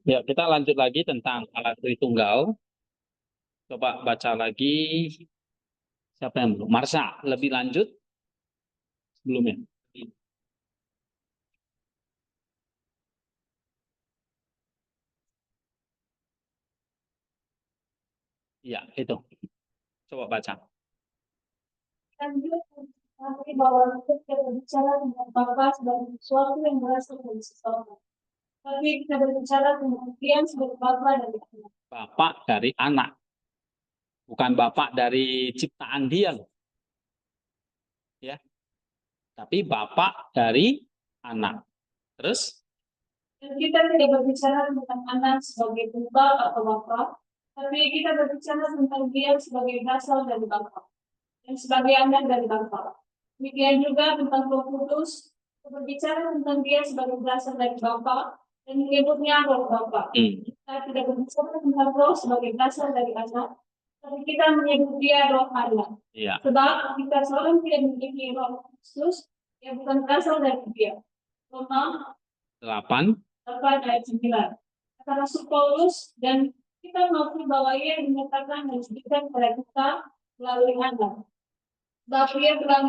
Ya, kita lanjut lagi tentang alat Tritunggal. Coba baca lagi siapa yang belum? Marsha, lebih lanjut sebelumnya. Iya, itu. Coba baca. Lanjut, tapi bahwa kita berbicara tentang Bapa sebagai sesuatu yang berasal dari seseorang. Tapi kita berbicara tentang Dia sebagai Bapa dari anak. Bapak dari anak, bukan bapak dari ciptaan dia loh. Ya, tapi bapak dari anak. Terus Dan kita tidak berbicara tentang anak sebagai tunggal atau Bapa, tapi kita berbicara tentang Dia sebagai berasal dari Bapa dan sebagai anak dari Bapa. Demikian juga tentang Roh Kudus, kita berbicara tentang Dia sebagai berasal dari Bapa dan menyebutnya Roh Bapa. Kita tidak berbicara tentang Roh sebagai berasal dari anak, tapi kita menyebut Dia Roh anak. ya. Sebab jika seorang tidak memiliki Roh Kudus, yang bukan berasal dari Dia. Roma 8. 8 ayat 9. Kata Rasul Paulus, dan kita maupun bahwa Ia dinyatakan dan diberikan kepada kita melalui anak. Sebab Ia telah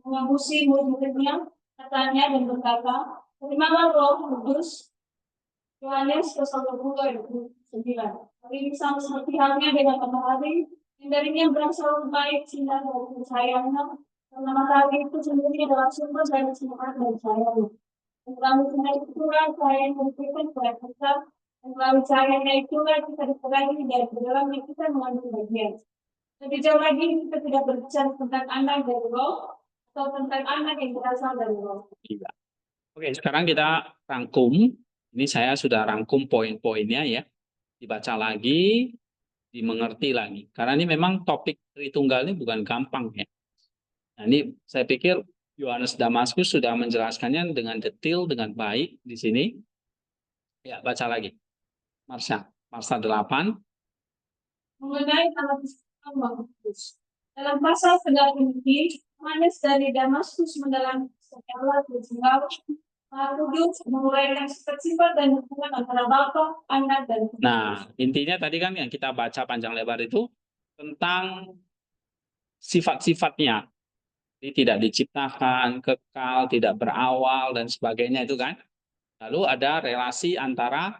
mengamusi murid-muridnya, katanya dan berkata, terimalah Roh Kudus. Yohanes 1:20-29. Hal ini sama seperti halnya dengan matahari, yang darinya berasal baik sinar dan cahayanya, karena matahari itu sendiri adalah sumber dari sinar dan cahayanya. Melalui sinar itulah cahaya yang memberikan kepada kita, dan melalui cahayanya itulah kita diperangi dari dalamnya kita mengambil bagian. Lebih jauh lagi, kita tidak berbicara tentang anak dari Roh, atau tentang anak yang berasal dari Roh. Iya. Oke, sekarang kita rangkum. Ini saya sudah rangkum poin-poinnya ya. Dibaca lagi, dimengerti lagi. Karena ini memang topik Tritunggal ini bukan gampang ya. Nah, ini saya pikir Yohanes Damaskus sudah menjelaskannya dengan detail, dengan baik di sini. Ya, baca lagi. Marsha 8. Mengenai alat istimewa Roh Kudus. Dalam pasal 9 ini, Yohanes dari Damaskus mendalam segala Tritunggal, Maha Kudus menguraikan sifat-sifat dan hubungan antara Bapa, Anak, dan Roh Kudus. Nah, intinya tadi kan yang kita baca panjang lebar itu tentang sifat-sifatnya. Ini tidak diciptakan, kekal, tidak berawal, dan sebagainya itu kan. Lalu ada relasi antara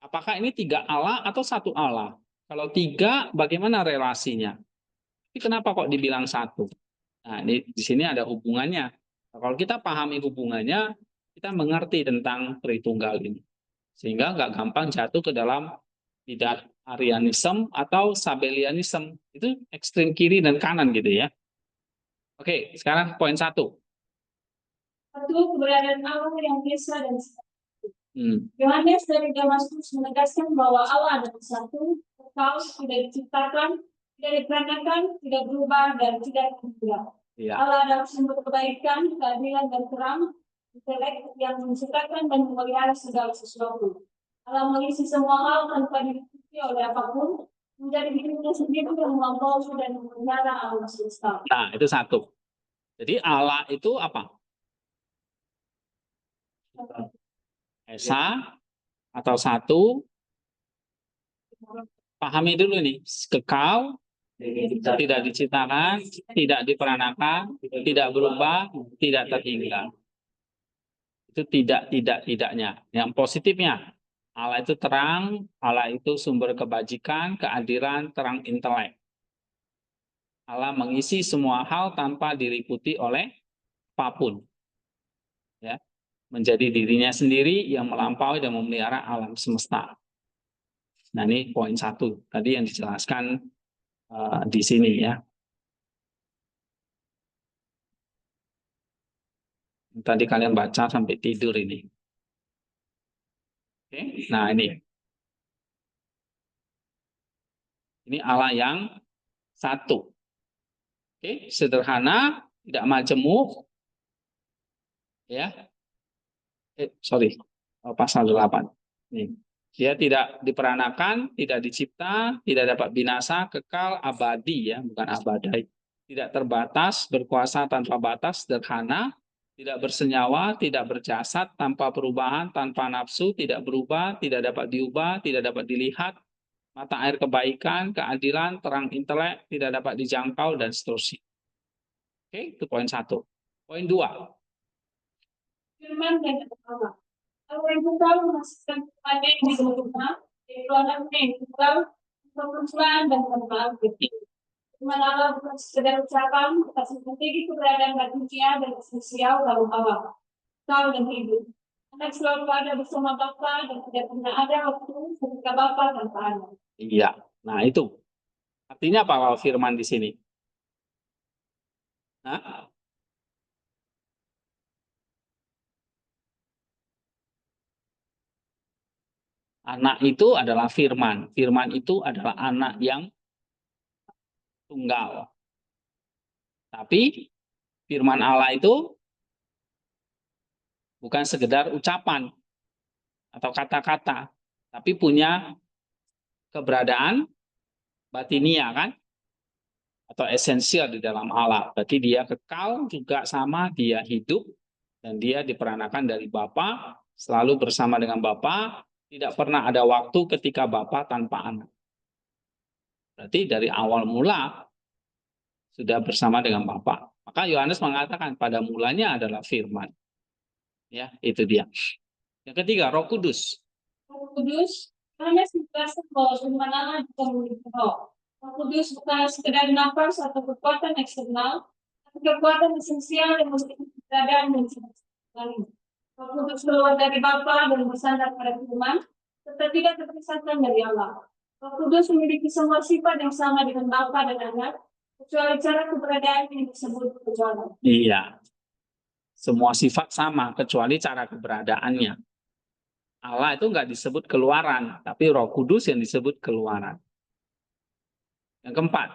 apakah ini 3 Allah atau 1 Allah? Kalau 3, bagaimana relasinya? Tapi kenapa kok dibilang 1? Nah, ini di sini ada hubungannya. Nah, kalau kita pahami hubungannya, kita mengerti tentang Tritunggal ini. Sehingga nggak gampang jatuh ke dalam tidak Arianism atau Sabellianism. Itu ekstrim kiri dan kanan gitu ya. Oke, sekarang poin 1. Satu, keberadaan Allah yang esa dan satu. Yohanes dari Damaskus menegaskan bahwa Allah adalah satu, kekal, tidak diciptakan, tidak diperanakan, tidak berubah, dan tidak berubah. Ya. Allah adalah sumber kebaikan, keadilan, dan terang, intelek yang menciptakan dan memelihara segala sesuatu. Allah mengisi semua hal tanpa diikuti oleh apapun, menjadi dirinya sendiri yang melampaui dan memelihara alam semesta. Nah, itu 1. Jadi Allah itu apa? Esa atau 1. Pahami dulu nih, kekal, tidak diciptakan, tidak diperanakan, tidak berubah, tidak terhingga. Itu tidaknya. Yang positifnya, Allah itu terang, Allah itu sumber kebajikan, keadilan, terang intelek. Allah mengisi semua hal tanpa diliputi oleh apapun. Ya, menjadi dirinya sendiri yang melampaui dan memelihara alam semesta. Nah, ini poin 1 tadi yang dijelaskan di sini ya. Tadi kalian baca sampai tidur ini. Oke, nah ini. Ini Allah yang 1. Oke, sederhana, tidak majemuk. Ya. Sorry. Pasal 8. Nih. Dia tidak diperanakan, tidak dicipta, tidak dapat binasa, kekal, abadi ya, bukan abadai. Tidak terbatas, berkuasa tanpa batas, sederhana, tidak bersenyawa, tidak berjasad, tanpa perubahan, tanpa nafsu, tidak berubah, tidak dapat diubah, tidak dapat dilihat, mata air kebaikan, keadilan, terang intelek, tidak dapat dijangkau, dan seterusnya. Oke, itu poin 1. Poin 2. Firman yang pertama. Kalau yang tunggal menghasilkan kepada yang disebutkan, yaitu anaknya yang tunggal, kemunculan dan kembang. Firman Allah bukan sekedar ucapan, tetapi strategi keberadaan manusia dan esensial dalam alam. Kau dan ibu. Anak selalu ada bersama Bapa dan tidak pernah ada waktu ketika Bapa tanpa anak. Iya, nah itu. Artinya apa kalau firman di sini? Hah? Anak itu adalah firman. Firman itu adalah anak yang tunggal. Tapi firman Allah itu bukan sekedar ucapan atau kata-kata, tapi punya keberadaan batinia kan? Atau esensial di dalam Allah. Berarti dia kekal juga sama, dia hidup, dan dia diperanakan dari Bapa, selalu bersama dengan Bapa, tidak pernah ada waktu ketika Bapa tanpa anak. Berarti dari awal mula sudah bersama dengan Bapa. Maka Yohanes mengatakan pada mulanya adalah firman. Ya, itu dia. Yang ketiga, Roh Kudus. Roh Kudus, Yohanes menjelaskan bahwa firman Allah juga memiliki roh. Roh Kudus bukan sekedar nafas atau kekuatan eksternal, tapi kekuatan esensial yang memiliki keberadaan dan sekali. Roh Kudus keluar dari Bapa dan bersandar pada firman, serta tidak terpisahkan dari Allah. Roh Kudus memiliki semua sifat yang sama dengan Bapa dan Anak, kecuali cara keberadaan yang disebut kecuali. Iya. Semua sifat sama, kecuali cara keberadaannya. Allah itu nggak disebut keluaran, tapi Roh Kudus yang disebut keluaran. Yang keempat,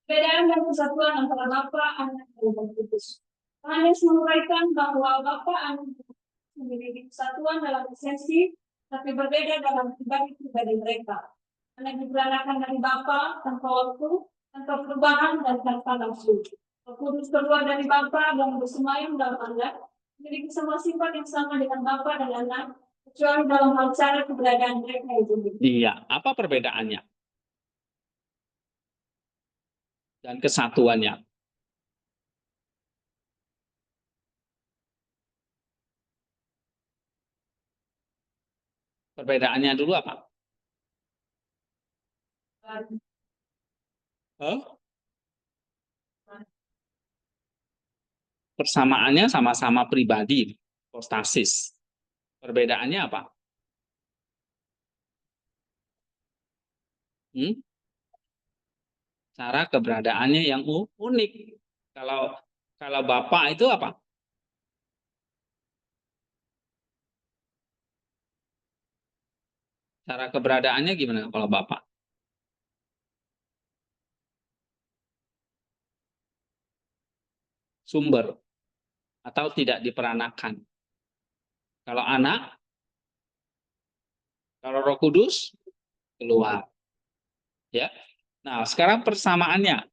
Perbedaan dan kesatuan antara Bapa, Anak, dan Roh Kudus. Yohanes menguraikan bahwa Bapa, Anak, memiliki kesatuan dalam esensi, tapi berbeda dalam pribadi-pribadi mereka. Anak diperanakan dari Bapa tanpa waktu, tanpa perubahan, dan tanpa nafsu. Roh Kudus keluar dari Bapa dan bersemayam dalam Anak, memiliki semua sifat yang sama dengan Bapa dan Anak, kecuali dalam hal cara keberadaan mereka yang berbeda. iya, apa perbedaannya? Dan kesatuannya. Perbedaannya dulu apa? Huh? Persamaannya sama-sama pribadi, hipostasis. Perbedaannya apa? Cara keberadaannya yang unik. Kalau Bapak itu apa? Cara keberadaannya gimana kalau Bapak? Sumber atau tidak diperanakan. Kalau anak, kalau Roh Kudus keluar. Ya. Nah, sekarang persamaannya.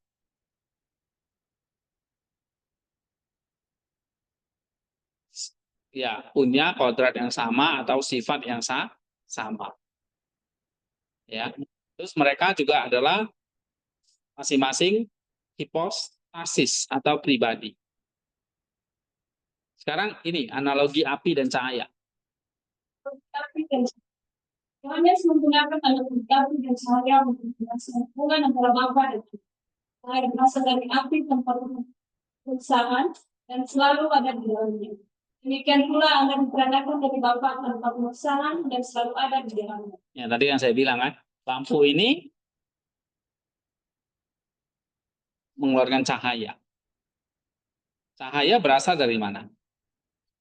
Ya, punya kodrat yang sama atau sifat yang sama. Ya. Terus mereka juga adalah masing-masing hipostasis atau pribadi. Sekarang ini analogi api dan cahaya. Yohanes menggunakan analogi api dan cahaya untuk menjelaskan hubungan antara Bapa dan Anak. Cahaya berasal dari api tanpa perusahaan dan selalu ada di dalamnya. Demikian pula Anda diperanakan dari Bapa tanpa perusahaan dan selalu ada di dalamnya. Ya, tadi yang saya bilang kan, lampu ini mengeluarkan cahaya. Cahaya berasal dari mana?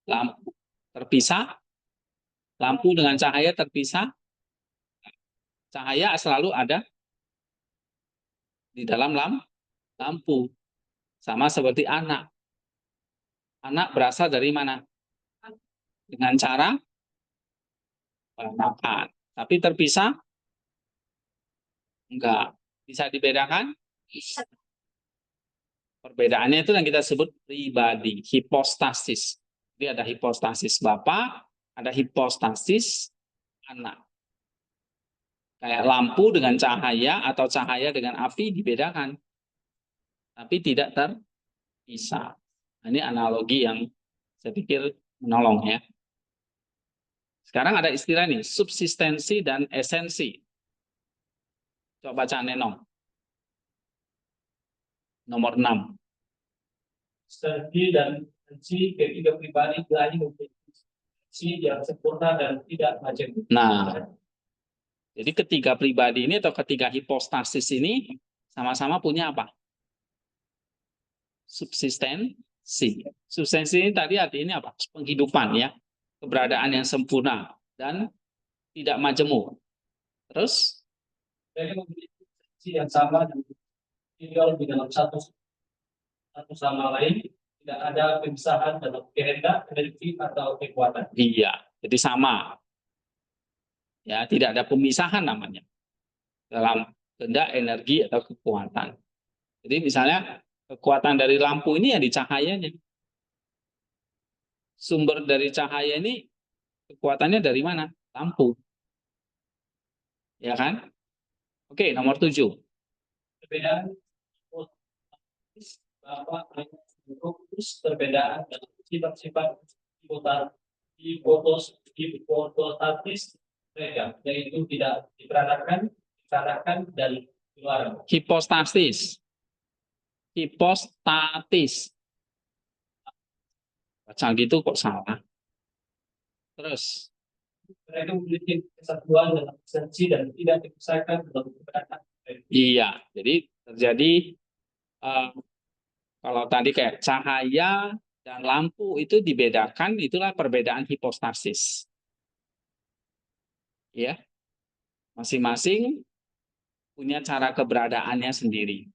Lampu terpisah, lampu dengan cahaya terpisah, cahaya selalu ada di dalam lampu. Sama seperti anak. Anak berasal dari mana? Dengan cara makan. Tapi terpisah? Enggak. Bisa dibedakan? Perbedaannya itu yang kita sebut pribadi, hipostasis. Jadi ada hipostasis Bapak, ada hipostasis anak. Kayak lampu dengan cahaya atau cahaya dengan api dibedakan, tapi tidak terpisah. Nah, ini analogi yang saya pikir menolong ya. Sekarang ada istilah nih, subsistensi dan esensi. Coba baca Nenong. Nomor 6. Strategi dan fungsi ketiga pribadi lain memiliki fungsi yang sempurna dan tidak macam. Nah, jadi ketiga pribadi ini atau ketiga hipostasis ini sama-sama punya apa? Subsistensi. Subsistensi ini tadi artinya apa? Penghidupan ya, keberadaan yang sempurna dan tidak majemuk. Terus Mereka memiliki fungsi yang sama dan tinggal di dalam satu sama lain, tidak ada pemisahan dalam kehendak, energi atau kekuatan. iya, jadi sama. Ya, tidak ada pemisahan namanya dalam kehendak, energi atau kekuatan. Jadi misalnya kekuatan dari lampu ini ya di cahayanya. Sumber dari cahaya ini kekuatannya dari mana? Lampu. Ya kan? Oke, nomor 7. Perbedaan Bapak fokus perbedaan dalam sifat-sifat hipostatis mereka, yaitu tidak diperanakan dan luar. Hipostasis. Hipostatis. Baca gitu kok salah. Terus Mereka memiliki kesatuan dalam esensi dan tidak dipisahkan dalam keberadaan. iya, jadi terjadi kalau tadi kayak cahaya dan lampu itu dibedakan, itulah perbedaan hipostasis. Ya, masing-masing punya cara keberadaannya sendiri.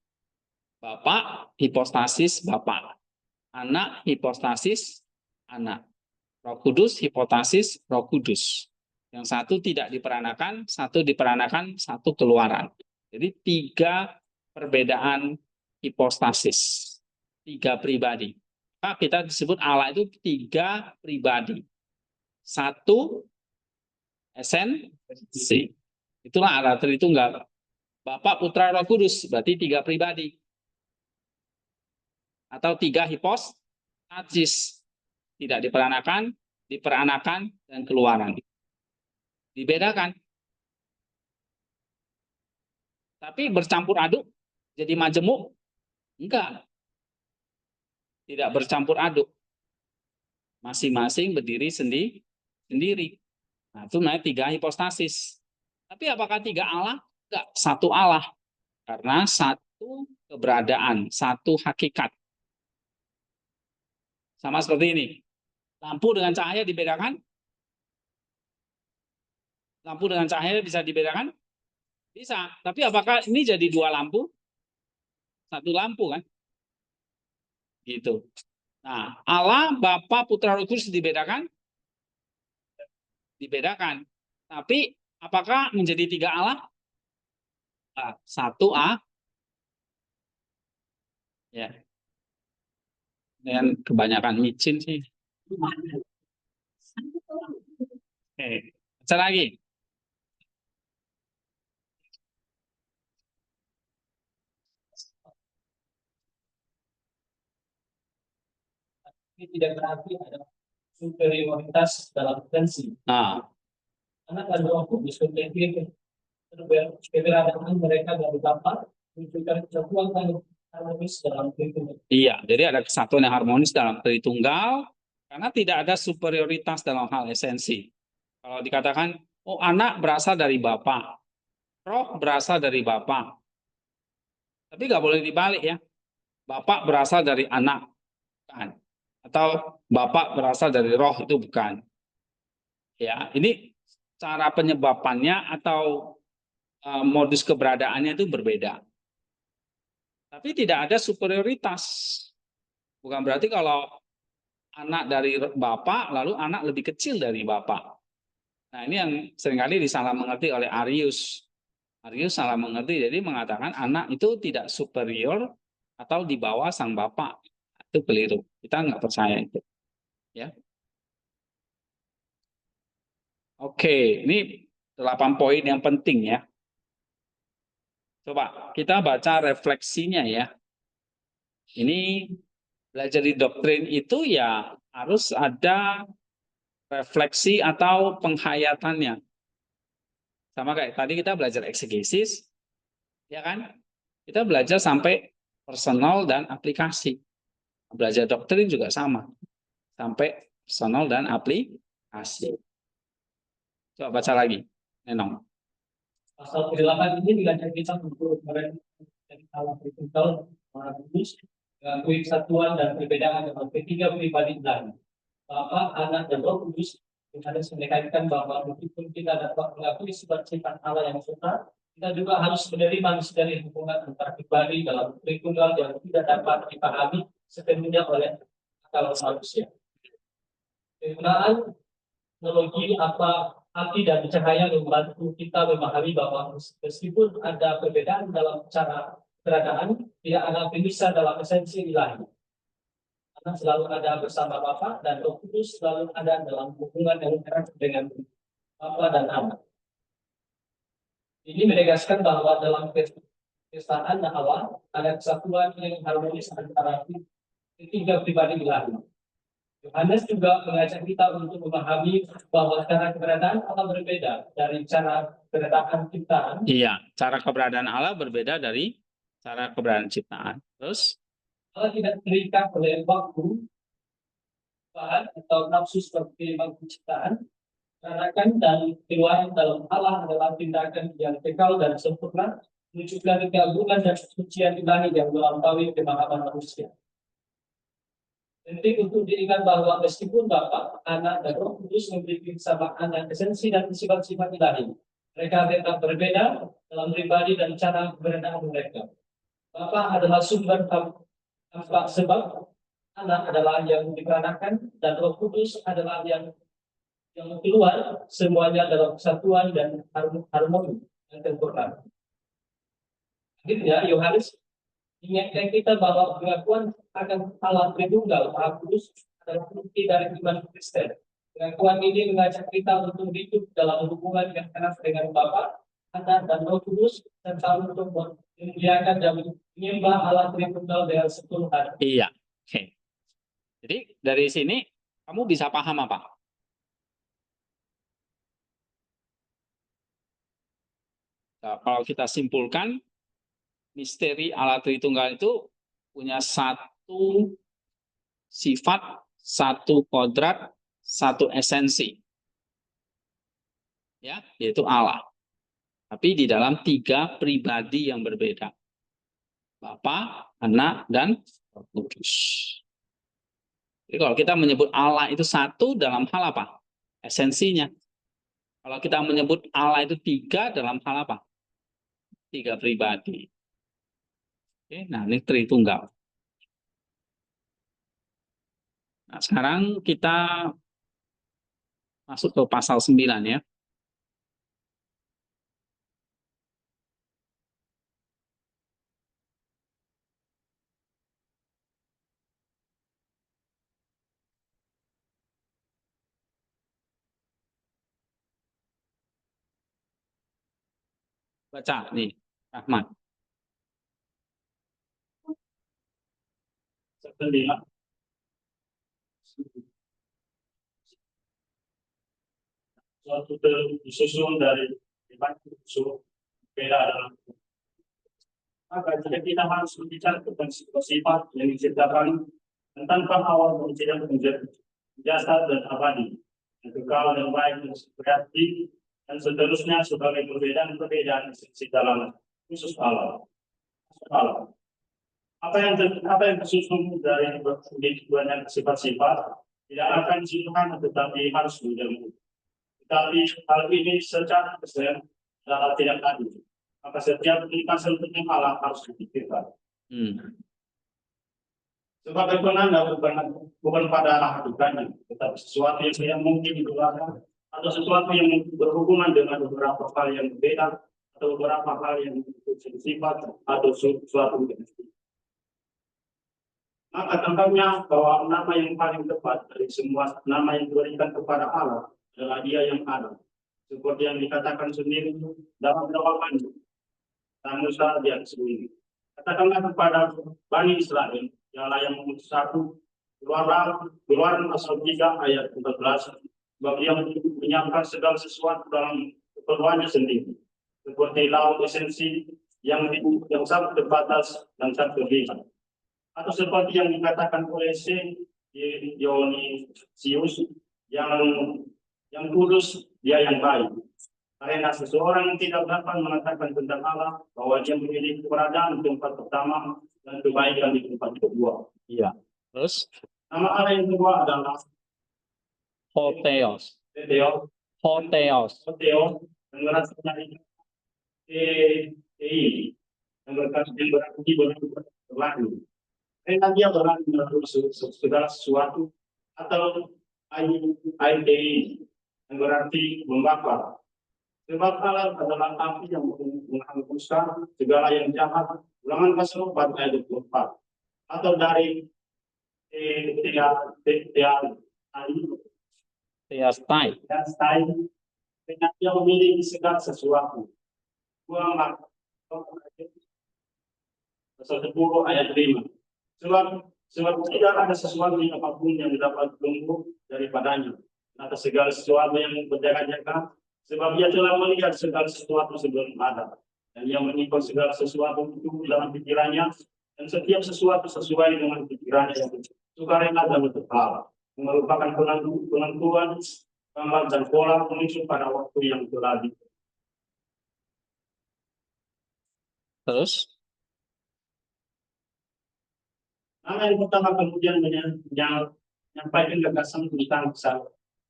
Bapak hipostasis Bapak, anak hipostasis anak, Roh Kudus hipostasis Roh Kudus. Yang satu tidak diperanakan, satu diperanakan, satu keluaran. Jadi 3 perbedaan hipostasis, 3 pribadi. Maka kita disebut Allah itu 3 pribadi, 1 esensi. Itulah Allah Tritunggal. Bapak, Putra, Roh Kudus, berarti 3 pribadi. Atau 3 hipostasis. Tidak diperanakan, diperanakan, dan keluaran. Dibedakan. Tapi bercampur aduk, jadi majemuk? Enggak. Tidak bercampur aduk. Masing-masing berdiri sendiri. Nah, itu namanya 3 hipostasis. Tapi apakah 3 Allah? Enggak, 1 Allah. Karena 1 keberadaan, 1 hakikat. Sama seperti ini. Lampu dengan cahaya dibedakan? Lampu dengan cahaya bisa dibedakan? Bisa. Tapi apakah ini jadi 2 lampu? 1 lampu kan? Gitu. Nah, Allah, Bapa, Putra, Roh Kudus dibedakan? Dibedakan. Tapi apakah menjadi 3 Allah? 1 A. Ya. Dan kebanyakan micin sih. Oke. Baca lagi. Ini tidak berarti ada superioritas dalam tensi. Nah, Karena pada waktu diskusi keberadaan mereka dari Bapak menunjukkan kesatuan dan harmonis dalam Tritunggal. iya, jadi ada kesatuan yang harmonis dalam Tritunggal karena tidak ada superioritas dalam hal esensi. Kalau dikatakan, oh anak berasal dari Bapak, roh berasal dari Bapak. Tapi nggak boleh dibalik ya. Bapak berasal dari anak, bukan. Atau Bapak berasal dari roh, itu bukan. Ya, ini cara penyebabannya atau modus keberadaannya itu berbeda. Tapi tidak ada superioritas. Bukan berarti kalau anak dari Bapak, lalu anak lebih kecil dari Bapak. Nah, ini yang seringkali disalah mengerti oleh Arius. Arius salah mengerti, jadi mengatakan anak itu tidak superior atau di bawah sang Bapa. Itu keliru. Kita nggak percaya itu. Ya. Oke, ini 8 poin yang penting ya. Coba kita baca refleksinya ya. Ini belajar di doktrin itu ya harus ada refleksi atau penghayatannya. Sama kayak tadi kita belajar eksegesis, ya kan? Kita belajar sampai personal dan aplikasi. Belajar doktrin juga sama. Sampai personal dan aplikasi. Coba baca lagi, Nenong. Pasal 8 ini mengajak kita untuk mereka Allah Tritunggal, Maha Kudus, mengakui kesatuan dan perbedaan dalam ketiga pribadi Ilahi, Bapa, Anak, dan Roh Kudus. Yang harus menekankan bahwa meskipun kita dapat mengakui sifat-sifat Allah yang benar, kita juga harus menerima misteri hubungan antar pribadi dalam Tritunggal yang tidak dapat dipahami sepenuhnya oleh akal manusia. Penggunaan teknologi api dan cahaya membantu kita memahami bahwa meskipun ada perbedaan dalam cara keberadaan, tidak ada pemisah dalam esensi ilahi. Karena selalu ada bersama Bapa dan Roh Kudus selalu ada dalam hubungan yang erat dengan Bapa dan Anak. Ini menegaskan bahwa dalam kestaan Allah ada kesatuan yang harmonis antara ketiga pribadi ilahi. Yohanes juga mengajak kita untuk memahami bahwa cara keberadaan Allah berbeda dari cara keberadaan ciptaan. Iya, cara keberadaan Allah berbeda dari cara keberadaan ciptaan. Terus? Allah tidak terikat oleh waktu, bahan, atau nafsu seperti waktu ciptaan. Karena dan keluaran dalam Allah adalah tindakan yang kekal dan sempurna, menunjukkan keagungan dan kesucian ilahi yang melampaui pemahaman manusia. Penting untuk diingat bahwa meskipun Bapa, Anak, dan Roh Kudus memiliki kesamaan dan esensi dan sifat-sifat ilahi, mereka tetap berbeda dalam pribadi dan cara keberadaan mereka. Bapa adalah sumber tanpa sebab, Anak adalah yang diperanakan, dan Roh Kudus adalah yang keluar, semuanya dalam kesatuan dan harmoni yang sempurna. Akhirnya, Yohanes ingatkan kita bahwa pengakuan akan Allah Tritunggal Maha Kudus adalah bukti dari iman Kristen. Pengakuan ini mengajak kita untuk hidup dalam hubungan yang erat dengan Bapa, Anak, dan Roh Kudus, serta untuk memuliakan dan menyembah Allah Tritunggal dengan sepenuh hati. Iya. Oke. Jadi dari sini kamu bisa paham apa? Nah, kalau kita simpulkan, misteri Allah Tritunggal itu punya satu sifat, satu kodrat, satu esensi. Ya, yaitu Allah. Tapi di dalam 3 pribadi yang berbeda. Bapa, Anak, dan Roh Kudus. Jadi kalau kita menyebut Allah itu satu dalam hal apa? Esensinya. Kalau kita menyebut Allah itu 3 dalam hal apa? 3 pribadi. Oke, nah ini Tritunggal. Nah, sekarang kita masuk ke pasal 9 ya. Baca nih, Rahmat. Sebenarnya, suatu disusun dari usul beda dalam. Maka jika kita harus berbicara tentang sifat yang diciptakan dan tanpa awal tidak menjadi jasad dan abadi, yang kekal dan baik dan berarti dan seterusnya sebagai perbedaan esensi dalam khusus Allah. Apa yang tersusun dari banyak sifat-sifat tidak akan disuruhkan, tetapi harus menjadi. Tetapi hal ini secara keseluruhan adalah tidak adil. Maka setiap kenikmatan tentang Allah harus dipikirkan. Sebagai penanda bukan pada hakikatnya, tetapi sesuatu yang mungkin dilakukan atau sesuatu yang berhubungan dengan beberapa hal yang berbeda atau beberapa hal yang sifat atau suatu Maka tampaknya bahwa nama yang paling tepat dari semua nama yang diberikan kepada Allah adalah Dia yang ada. Seperti yang dikatakan sendiri dalam doakan Musa di atas bumi. Katakanlah kepada Bani Israel, Dialah yang mengutus aku, keluaran pasal 3 ayat 14, sebab Dia menyiapkan segala sesuatu dalam keperluannya sendiri, seperti laut esensi yang sangat terbatas dan sangat terlihat. Atau seperti yang dikatakan oleh Dionysius, yang kudus, Dia yang baik. Karena seseorang tidak dapat mengatakan tentang Allah bahwa Dia memiliki keberadaan di tempat pertama dan kebaikan di tempat kedua. Iya. Terus Nama Allah yang kedua adalah Hotheos. Theos, Hotheos. yang berasal dari yang berarti berlaku. Karena Dia berlaku dalam segala sesuatu, atau air yang berarti membakar. Sebab Allah adalah api yang menghanguskan segala yang jahat. Ulangan pasal 4 ayat 24. Atau dari Theastai. dengan Dia memiliki segala sesuatu. Buanglah pasal 10 ayat 5. Sebab tidak ada sesuatu yang apapun yang dapat tumbuh daripadanya. Atas segala sesuatu yang berjaga-jaga, sebab Dia telah melihat segala sesuatu sebelum ada, dan Ia menyimpan segala sesuatu itu dalam pikirannya, dan setiap sesuatu sesuai dengan pikirannya yang sukarela dan berkala, merupakan penentuan gambar dan pola muncul pada waktu yang telah di. Terus Nama yang pertama kemudian menyampaikan gagasan tentang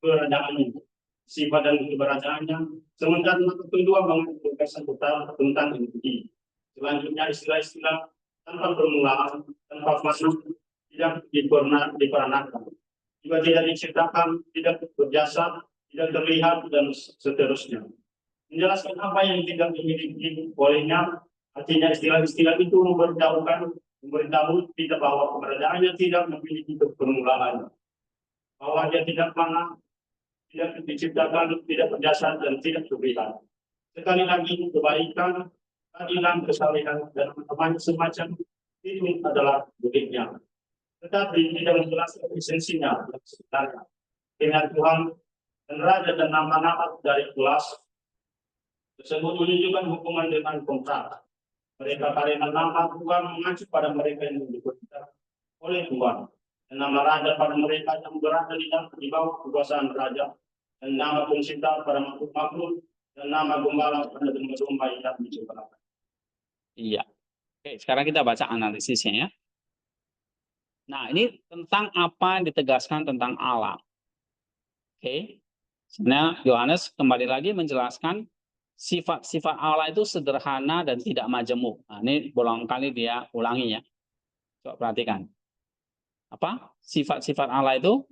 keberadaannya, sifat dan keberadaannya. Sementara kedua mengenai gagasan tentang individu. Selanjutnya istilah-istilah tanpa permulaan, tanpa makna, tidak diperanakan, juga tidak diciptakan, tidak berjasa, tidak terlihat, dan seterusnya. Menjelaskan apa yang tidak dimiliki olehnya, artinya istilah-istilah itu memberitahu tidak bahwa keberadaannya tidak memiliki permulaan, bahwa Dia tidak mana, tidak diciptakan, tidak berjasa, dan tidak terlihat. Sekali lagi, kebaikan, keadilan, kesalehan, dan semacam itu adalah miliknya. Tetapi tidak menjelaskan esensinya yang sebenarnya. Dengan Tuhan dan Raja dan nama-nama dari kelas tersebut menunjukkan hukuman dengan kontrak. Mereka karena nama Tuhan mengacu pada mereka yang diperintah oleh Tuhan, dan nama Raja pada mereka yang berada di bawah kekuasaan Raja, dan nama pencipta pada makhluk-makhluk, dan nama gembala pada domba yang diciptakan. iya. Oke, sekarang kita baca analisisnya ya. Nah, ini tentang apa yang ditegaskan tentang Allah. Oke. Sebenarnya Yohanes kembali lagi menjelaskan sifat-sifat Allah itu sederhana dan tidak majemuk. Nah, ini berulang kali dia ulangi ya. Coba perhatikan. Apa? Sifat-sifat Allah itu?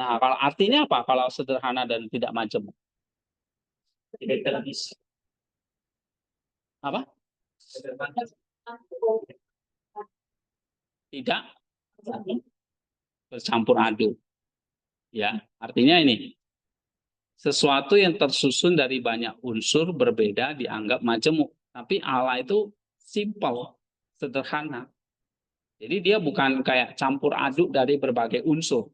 Nah, kalau artinya apa? Kalau sederhana dan tidak majemuk. Apa? Tidak bercampur aduk. Ya, artinya ini. Sesuatu yang tersusun dari banyak unsur berbeda dianggap majemuk. Tapi Allah itu simple, sederhana. Jadi dia bukan kayak campur aduk dari berbagai unsur.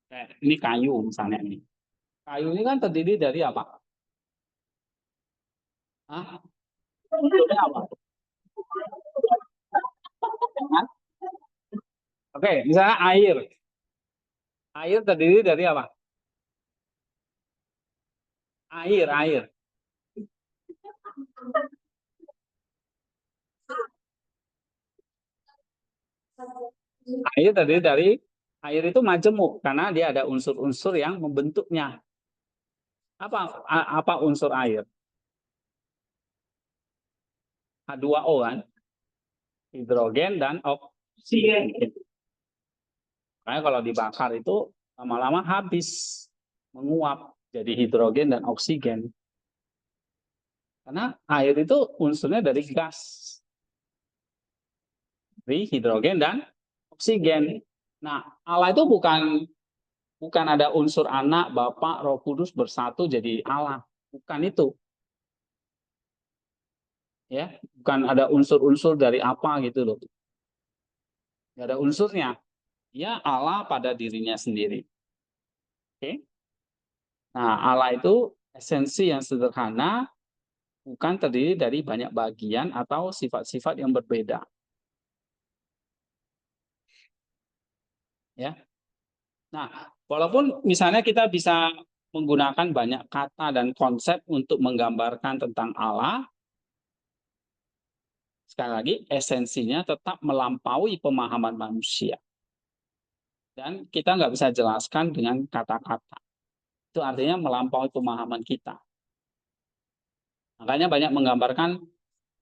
Kayak ini kayu misalnya ini. Kayu ini kan terdiri dari apa? Hah? Dari apa? Oke, misalnya air. Air terdiri dari apa? Air. Air terdiri dari air itu majemuk karena dia ada unsur-unsur yang membentuknya. Apa unsur air? H2O kan? Hidrogen dan oksigen. Karena kalau dibakar itu lama-lama habis, menguap jadi hidrogen dan oksigen. Karena air itu unsurnya dari gas. hidrogen dan oksigen. Nah, Allah itu bukan ada unsur anak, Bapak, Roh Kudus bersatu jadi Allah. Bukan itu. Ya, bukan ada unsur-unsur dari apa gitu loh. Nggak ada unsurnya. Ya, Allah pada dirinya sendiri. Oke. Nah, Allah itu esensi yang sederhana, bukan terdiri dari banyak bagian atau sifat-sifat yang berbeda. Ya. Nah, walaupun misalnya kita bisa menggunakan banyak kata dan konsep untuk menggambarkan tentang Allah, sekali lagi esensinya tetap melampaui pemahaman manusia. Dan kita nggak bisa jelaskan dengan kata-kata. Itu artinya melampaui pemahaman kita. Makanya banyak menggambarkan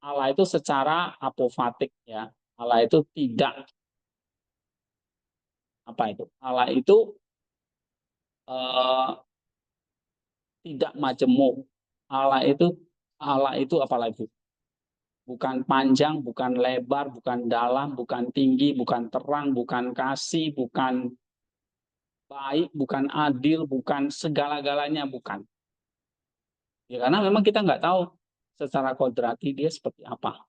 Allah itu secara apofatik, ya. Allah itu tidak apa itu? Allah itu eh, tidak majemuk. Allah itu apalagi? Bukan panjang, bukan lebar, bukan dalam, bukan tinggi, bukan terang, bukan kasih, bukan baik, bukan adil, bukan segala-galanya, bukan. Ya karena memang kita nggak tahu secara kodrati dia seperti apa.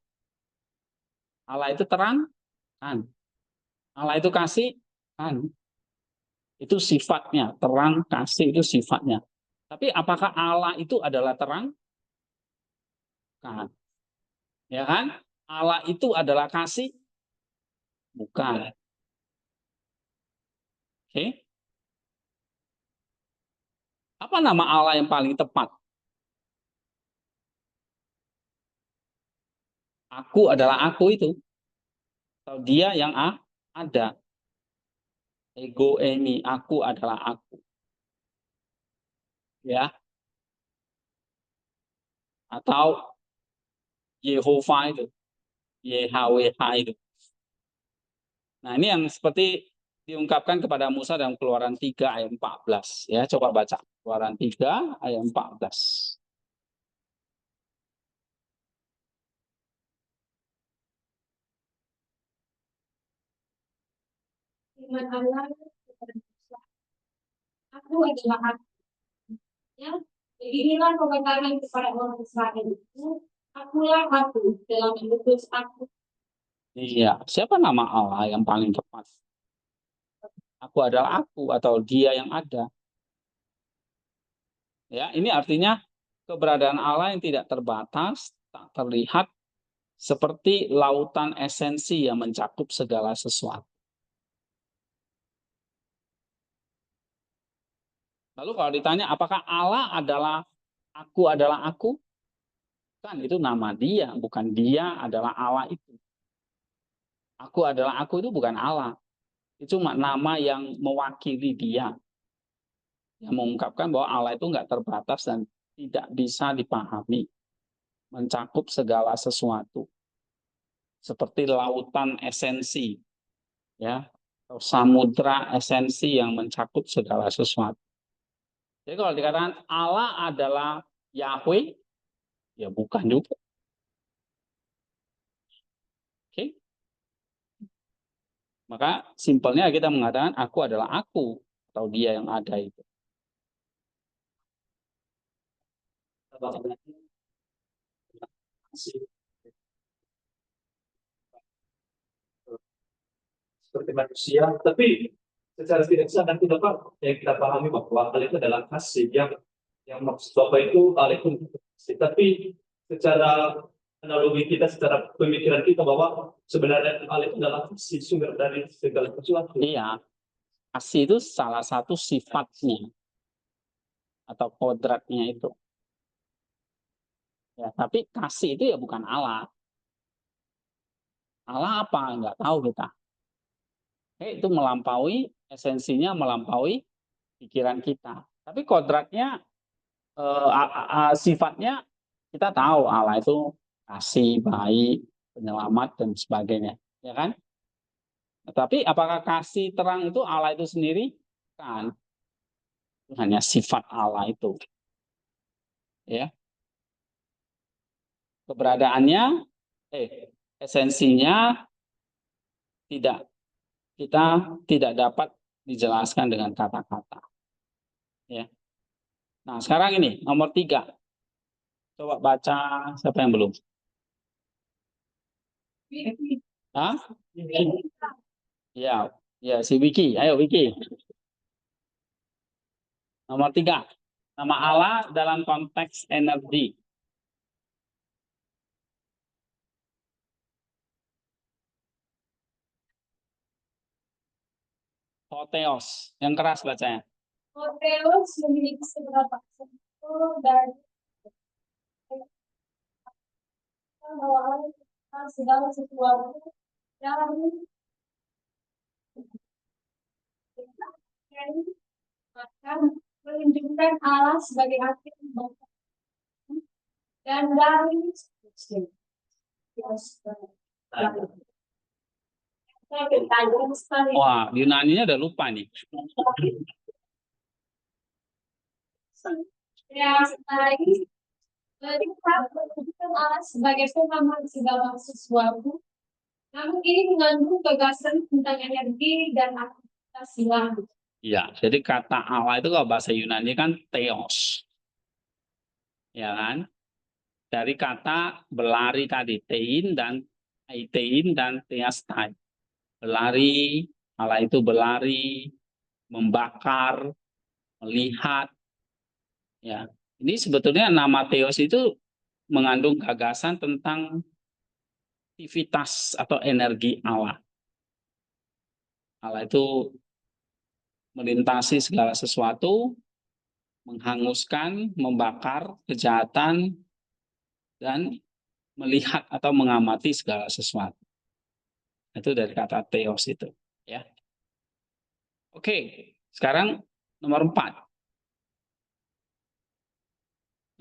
Allah itu terang, kan. Allah itu kasih, kan. Itu sifatnya, terang, kasih itu sifatnya. Tapi apakah Allah itu adalah terang? Kan. Ya kan? Allah itu adalah kasih? Bukan. Oke. Apa nama Allah yang paling tepat? Aku adalah aku itu. Atau dia yang ada. Ego emi, aku adalah aku. Ya. Atau Yehova itu. YHWH itu. Nah, ini yang seperti diungkapkan kepada Musa dalam Keluaran 3 ayat 14. Ya, coba baca. Keluaran 3 ayat 14. Firman Allah kepada Musa, aku adalah aku. Ya, beginilah pengatakan kepada orang Israel itu, akulah aku dalam mengutus aku. Iya, siapa nama Allah yang paling tepat? Aku adalah aku atau dia yang ada. Ya, ini artinya keberadaan Allah yang tidak terbatas, tak terlihat, seperti lautan esensi yang mencakup segala sesuatu. Lalu kalau ditanya apakah Allah adalah aku? Kan itu nama dia, bukan dia adalah Allah itu. Aku adalah aku itu bukan Allah. Itu cuma nama yang mewakili dia. Yang mengungkapkan bahwa Allah itu nggak terbatas dan tidak bisa dipahami. Mencakup segala sesuatu. Seperti lautan esensi. Ya, atau samudra esensi yang mencakup segala sesuatu. Jadi kalau dikatakan Allah adalah Yahweh, ya bukan juga. Oke? Maka simpelnya kita mengatakan aku adalah aku atau dia yang ada itu. Seperti manusia, tapi secara tidak sadar tidak Pak, yang kita pahami bahwa hal itu adalah kasih yang maksud Bapak itu hal itu kasih. Tapi secara analogi kita, secara pemikiran kita bahwa sebenarnya hal itu adalah kasih sumber dari segala sesuatu. Iya, kasih itu salah satu sifatnya atau kodratnya itu. Ya, tapi kasih itu ya bukan Allah. Allah apa? Nggak tahu kita. Itu melampaui, esensinya melampaui pikiran kita. Tapi kodratnya, sifatnya kita tahu Allah itu kasih, baik, penyelamat dan sebagainya, ya kan? Tapi apakah kasih terang itu Allah itu sendiri? Kan, itu hanya sifat Allah itu, ya. Keberadaannya, esensinya kita tidak dapat dijelaskan dengan kata-kata. Ya. Nah, sekarang ini nomor 3. Coba baca, siapa yang belum? Hah? Ya, ya si Wiki. Ayo Wiki. Nomor 3. Nama Allah dalam konteks energi. Hotheos. Yang keras bacanya. Hotheos memiliki seberapa sempurna dan bahwa segala sesuatu yang akan menunjukkan Allah sebagai akhir dan dari Wah, Yunaninya udah lupa nih. ya tadi kita menunjukkan Allah sebagai pengamat segala sesuatu. Namun ini mengandung gagasan tentang energi dan aktivitas silang. Ya, jadi kata Allah itu kalau bahasa Yunani kan theos. Ya kan? Dari kata berlari tadi, tein dan theastai. Berlari, Allah itu berlari, membakar, melihat. Ya, ini sebetulnya nama theos itu mengandung gagasan tentang aktivitas atau energi Allah. Allah itu melintasi segala sesuatu, menghanguskan, membakar kejahatan, dan melihat atau mengamati segala sesuatu. Itu dari kata theos itu. Ya. Oke, sekarang nomor 4.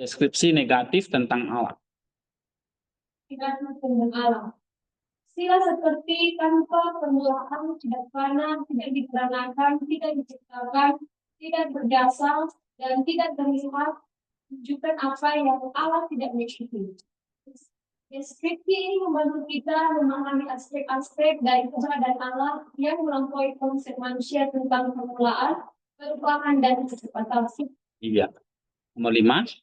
Deskripsi negatif tentang Allah. Tidak tentang alam. Sila seperti tanpa permulaan, tidak fana, tidak diperanakan, tidak diciptakan, tidak berdasar, dan tidak terlihat, menunjukkan apa yang Allah tidak miliki. Deskripsi ini membantu kita memahami aspek-aspek dari keberadaan Allah yang melampaui konsep manusia tentang permulaan, perubahan, dan kecepatan. Iya. Nomor 5.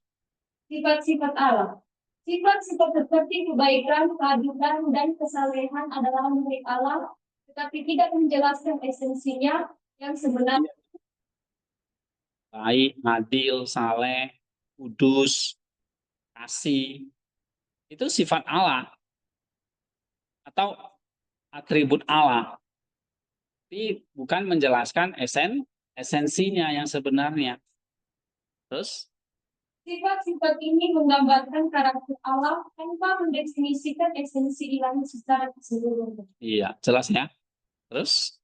Sifat-sifat Allah. Sifat-sifat seperti kebaikan, keadilan, dan kesalehan adalah milik Allah, tetapi tidak menjelaskan esensinya yang sebenarnya. Baik, adil, saleh, kudus, kasih. Itu sifat Allah. Atau atribut Allah. Tapi bukan menjelaskan esensinya yang sebenarnya. Terus? Sifat-sifat ini menggambarkan karakter Allah tanpa mendefinisikan esensi ilahi secara keseluruhan. Iya, jelas ya. Terus?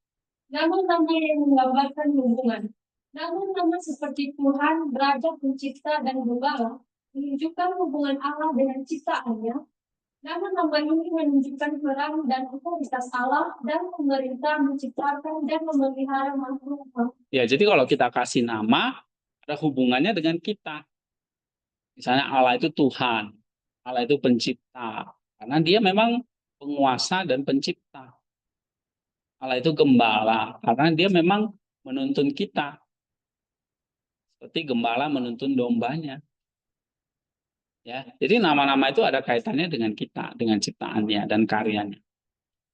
Namun nama yang menggambarkan hubungan. Namun nama seperti Tuhan, Raja Pencipta, dan Gembala menunjukkan hubungan Allah dengan ciptaannya. Namun nama ini menunjukkan peran dan otoritas Allah dan pemerintah menciptakan dan memelihara makhluk. Ya, jadi kalau kita kasih nama, ada hubungannya dengan kita. Misalnya Allah itu Tuhan, Allah itu pencipta. Karena dia memang penguasa dan pencipta. Allah itu gembala, karena dia memang menuntun kita. Seperti gembala menuntun dombanya. Ya, jadi nama-nama itu ada kaitannya dengan kita, dengan ciptaannya dan karyanya.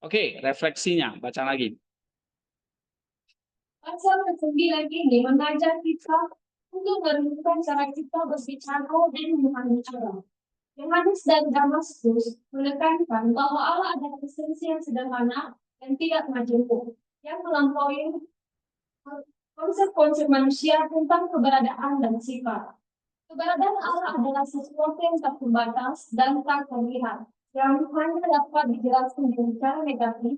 Oke, refleksinya, baca lagi. Pasal ke-9 ini mengajar kita untuk merenungkan cara kita berbicara dan memahami Allah. Yohanes dan Damaskus menekankan bahwa Allah adalah esensi yang sederhana dan tidak majemuk, yang melampaui konsep-konsep manusia tentang keberadaan dan sifat. Keberadaan Allah adalah sesuatu yang tak terbatas dan tak terlihat, yang hanya dapat dijelaskan dengan cara negatif,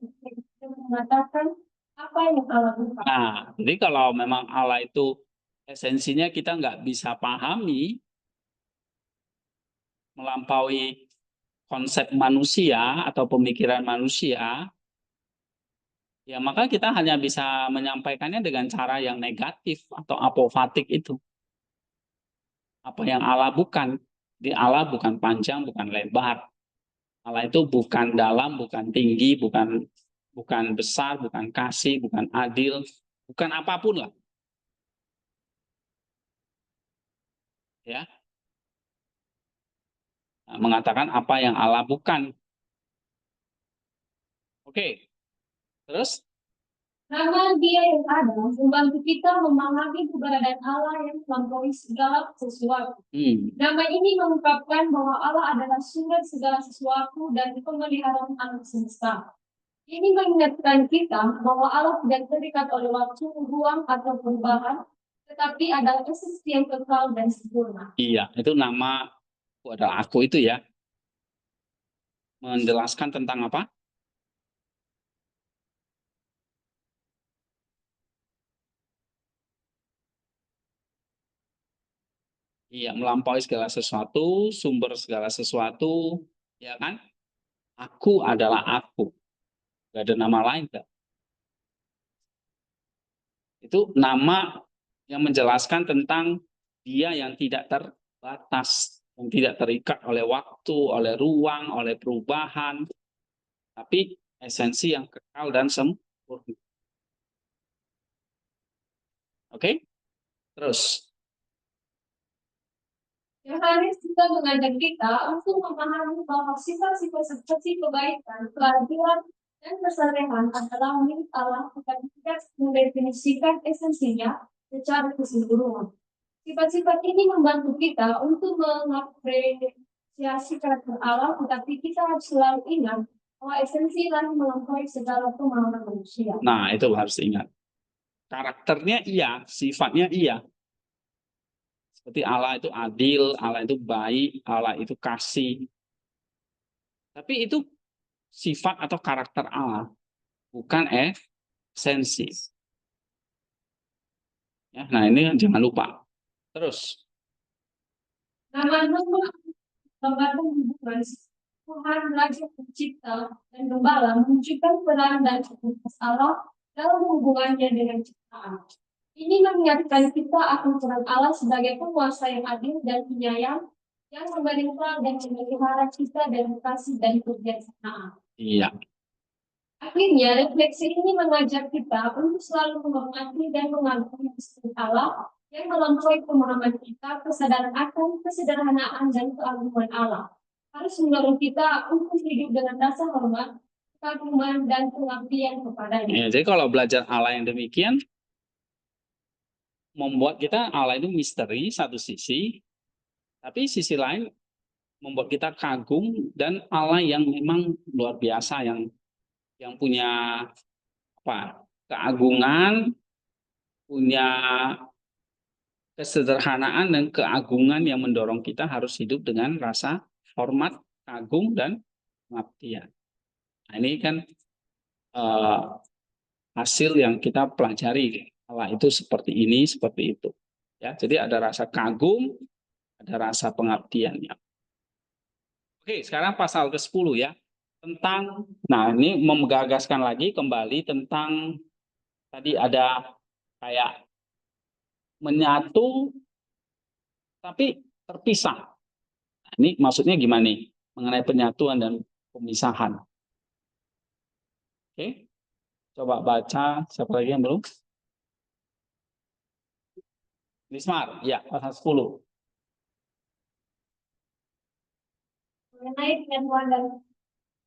yang mengatakan apa yang Allah bukan. Nah, jadi kalau memang Allah itu esensinya kita nggak bisa pahami, melampaui konsep manusia atau pemikiran manusia, ya maka kita hanya bisa menyampaikannya dengan cara yang negatif atau apofatik itu. Apa yang Allah bukan. Di Allah bukan panjang, bukan lebar. Allah itu bukan dalam, bukan tinggi, bukan bukan besar, bukan kasih, bukan adil, bukan apapun lah. Ya. Nah, mengatakan apa yang Allah bukan. Oke. Terus Nama Dia yang ada membantu kita memahami keberadaan Allah yang melampaui segala sesuatu. Nama ini mengungkapkan bahwa Allah adalah sumber segala sesuatu dan pemeliharaan alam semesta. Ini mengingatkan kita bahwa Allah tidak terikat oleh waktu, ruang, atau perubahan, tetapi adalah esensi yang kekal dan sempurna. Iya, itu nama aku adalah aku itu ya. Menjelaskan tentang apa? Iya, melampaui segala sesuatu, sumber segala sesuatu, ya kan? Aku adalah aku. Gak ada nama lain, gak? Itu nama yang menjelaskan tentang Dia yang tidak terbatas, yang tidak terikat oleh waktu, oleh ruang, oleh perubahan, tapi esensi yang kekal dan sempurna. Oke? Terus. Yohanes juga mengajak kita untuk memahami bahwa sifat-sifat seperti kebaikan, keadilan, dan kesalehan adalah milik Allah, tetapi tidak mendefinisikan esensinya secara keseluruhan. Sifat-sifat ini membantu kita untuk mengapresiasi karakter Allah, tetapi kita harus selalu ingat bahwa esensi lain melampaui segala pemahaman manusia. Nah, itu harus ingat. Karakternya iya, sifatnya iya. Seperti Allah itu adil, Allah itu baik, Allah itu kasih. Tapi itu sifat atau karakter Allah, bukan esensi. Ya, nah ini jangan lupa. Terus. Nama-nama gambaran hubungan Tuhan, Raja Pencipta, dan Gembala menunjukkan peran dan tugas Allah dalam hubungannya dengan ciptaan. Ini mengingatkan kita akan peran Allah sebagai penguasa yang adil dan penyayang yang memerintah dan memelihara kita dan kasih dan kebijaksanaan. Iya. Akhirnya, refleksi ini mengajak kita untuk selalu menghormati dan mengagumi istri Allah yang melampaui pemahaman kita, kesadaran akan kesederhanaan dan keagungan Allah. Harus mendorong kita untuk hidup dengan rasa hormat, kekaguman, dan pengabdian kepadanya. Ya, jadi kalau belajar Allah yang demikian, membuat kita Allah itu misteri satu sisi, tapi sisi lain membuat kita kagum dan Allah yang memang luar biasa, yang punya apa, keagungan, punya kesederhanaan dan keagungan yang mendorong kita harus hidup dengan rasa hormat, kagum, dan pengabdian. Nah, ini kan hasil yang kita pelajari. Allah itu seperti ini, seperti itu. Ya, jadi ada rasa kagum, ada rasa pengabdiannya. Oke, sekarang pasal ke-10 ya. Tentang, nah ini menggagaskan lagi kembali tentang tadi ada kayak menyatu tapi terpisah. Nah, ini maksudnya gimana nih mengenai penyatuan dan pemisahan? Oke, coba baca siapa lagi yang belum? Lismar, ya pasal 10. Mengenai penyatuan dan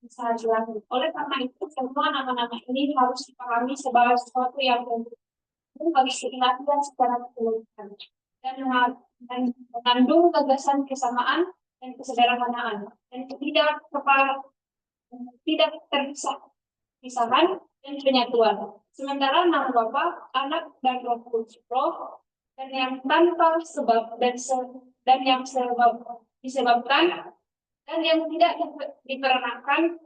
kesadaran. Oleh karena itu, semua nama-nama ini harus dipahami sebagai sesuatu yang penting bagi keilmuan secara keseluruhan dan mengandung gagasan kesamaan dan kesederhanaan dan tidak terpisahkan dan penyatuan. Sementara nama Bapa, Anak, dan Roh Kudus, dan yang tanpa sebab dan yang disebabkan dan yang tidak diperanakan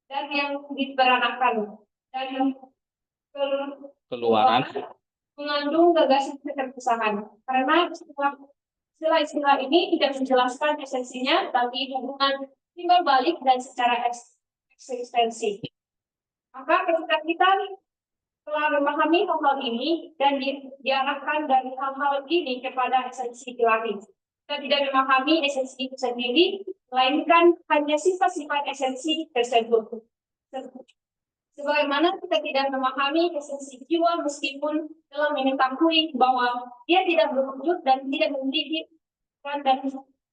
dan yang diperanakan dan yang Keluaran mengandung gagasan keterpisahan karena istilah-istilah ini tidak menjelaskan esensinya tapi hubungan timbal balik dan secara eksistensi. Maka ketika kita telah memahami hal-hal ini dan diarahkan dari hal-hal ini kepada esensi ilahi, kita tidak memahami esensi itu sendiri, melainkan hanya sifat-sifat esensi tersebut. Sebagaimana kita tidak memahami esensi jiwa meskipun telah mengetahui bahwa dia tidak berwujud dan tidak memiliki peran dan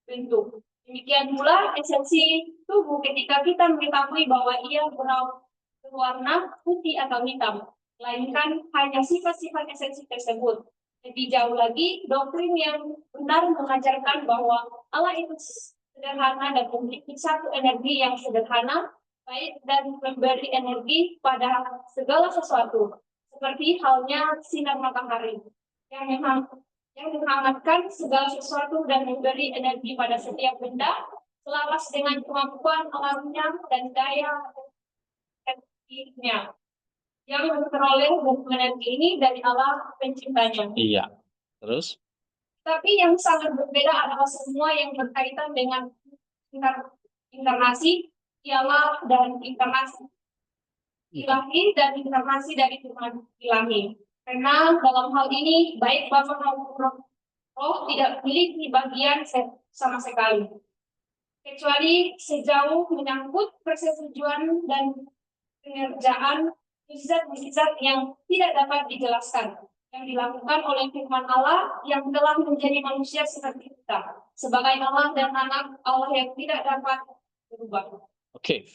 bentuk. Demikian pula esensi tubuh ketika kita mengetahui bahwa ia berwarna putih atau hitam, melainkan hanya sifat-sifat esensi tersebut. Lebih jauh lagi, doktrin yang benar mengajarkan bahwa Allah itu sederhana dan memiliki satu energi yang sederhana, baik dan memberi energi pada segala sesuatu, seperti halnya sinar matahari yang menghangatkan segala sesuatu dan memberi energi pada setiap benda, selaras dengan kemampuan alamnya dan daya energinya yang memperoleh energi ini dari Allah penciptanya. Iya. Terus? Tapi yang sangat berbeda adalah semua yang berkaitan dengan inkarnasi ialah dan inkarnasi ilahi dan inkarnasi dari Tuhan ilahi. Karena dalam hal ini baik Bapa maupun Roh tidak memiliki bagian sama sekali, kecuali sejauh menyangkut persetujuan dan pengerjaan mukjizat-mukjizat yang tidak dapat dijelaskan, yang dilakukan oleh firman Allah yang telah menjadi manusia seperti kita, sebagai Allah dan anak Allah yang tidak dapat berubah. Oke.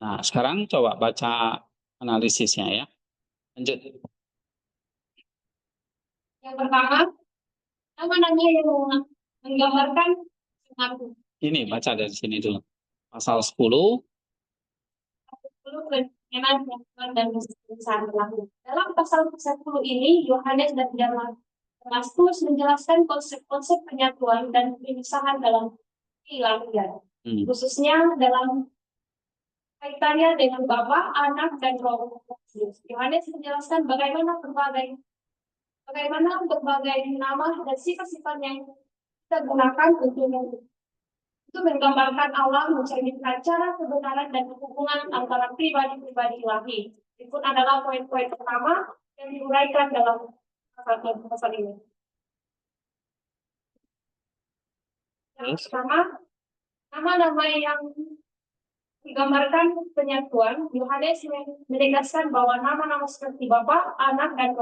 Nah, sekarang coba baca analisisnya ya. Lanjut. Yang pertama, nama-nama yang menggambarkan pengaku. Ini baca dari sini dulu. Pasal 10. Kenyamanan dan besar berlaku. Dalam pasal 10 ini, Yohanes dan Damaskus menjelaskan konsep-konsep penyatuan dan pemisahan dalam ilahian. Khususnya dalam kaitannya dengan Bapa, Anak, dan Roh Kudus. Yohanes menjelaskan bagaimana berbagai nama dan sifat-sifat yang kita gunakan untuk menggambarkan Allah, mencerminkan cara kebenaran dan hubungan antara pribadi-pribadi ilahi. Itu adalah poin-poin pertama yang diuraikan dalam pasal ini. Yang pertama, nama-nama yang menggambarkan penyatuan. Yohanes menegaskan bahwa nama-nama seperti Bapa, Anak, dan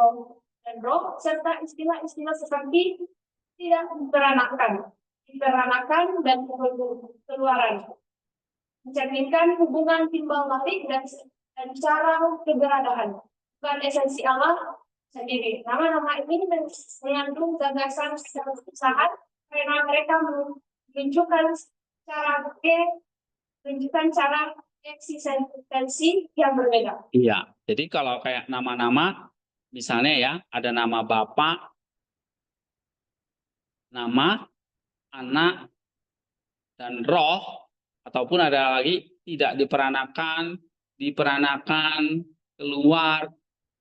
Roh serta istilah-istilah seperti tidak diperanakan dan keluaran mencerminkan hubungan timbal balik dan cara keberadaan, bukan esensi Allah sendiri. Nama-nama ini mengandung gagasan secara usaha karena mereka menunjukkan cara eksistensi yang berbeda. Iya, jadi kalau kayak nama-nama, misalnya ya, ada nama Bapak, nama Anak, dan Roh, ataupun ada lagi tidak diperanakan, keluar,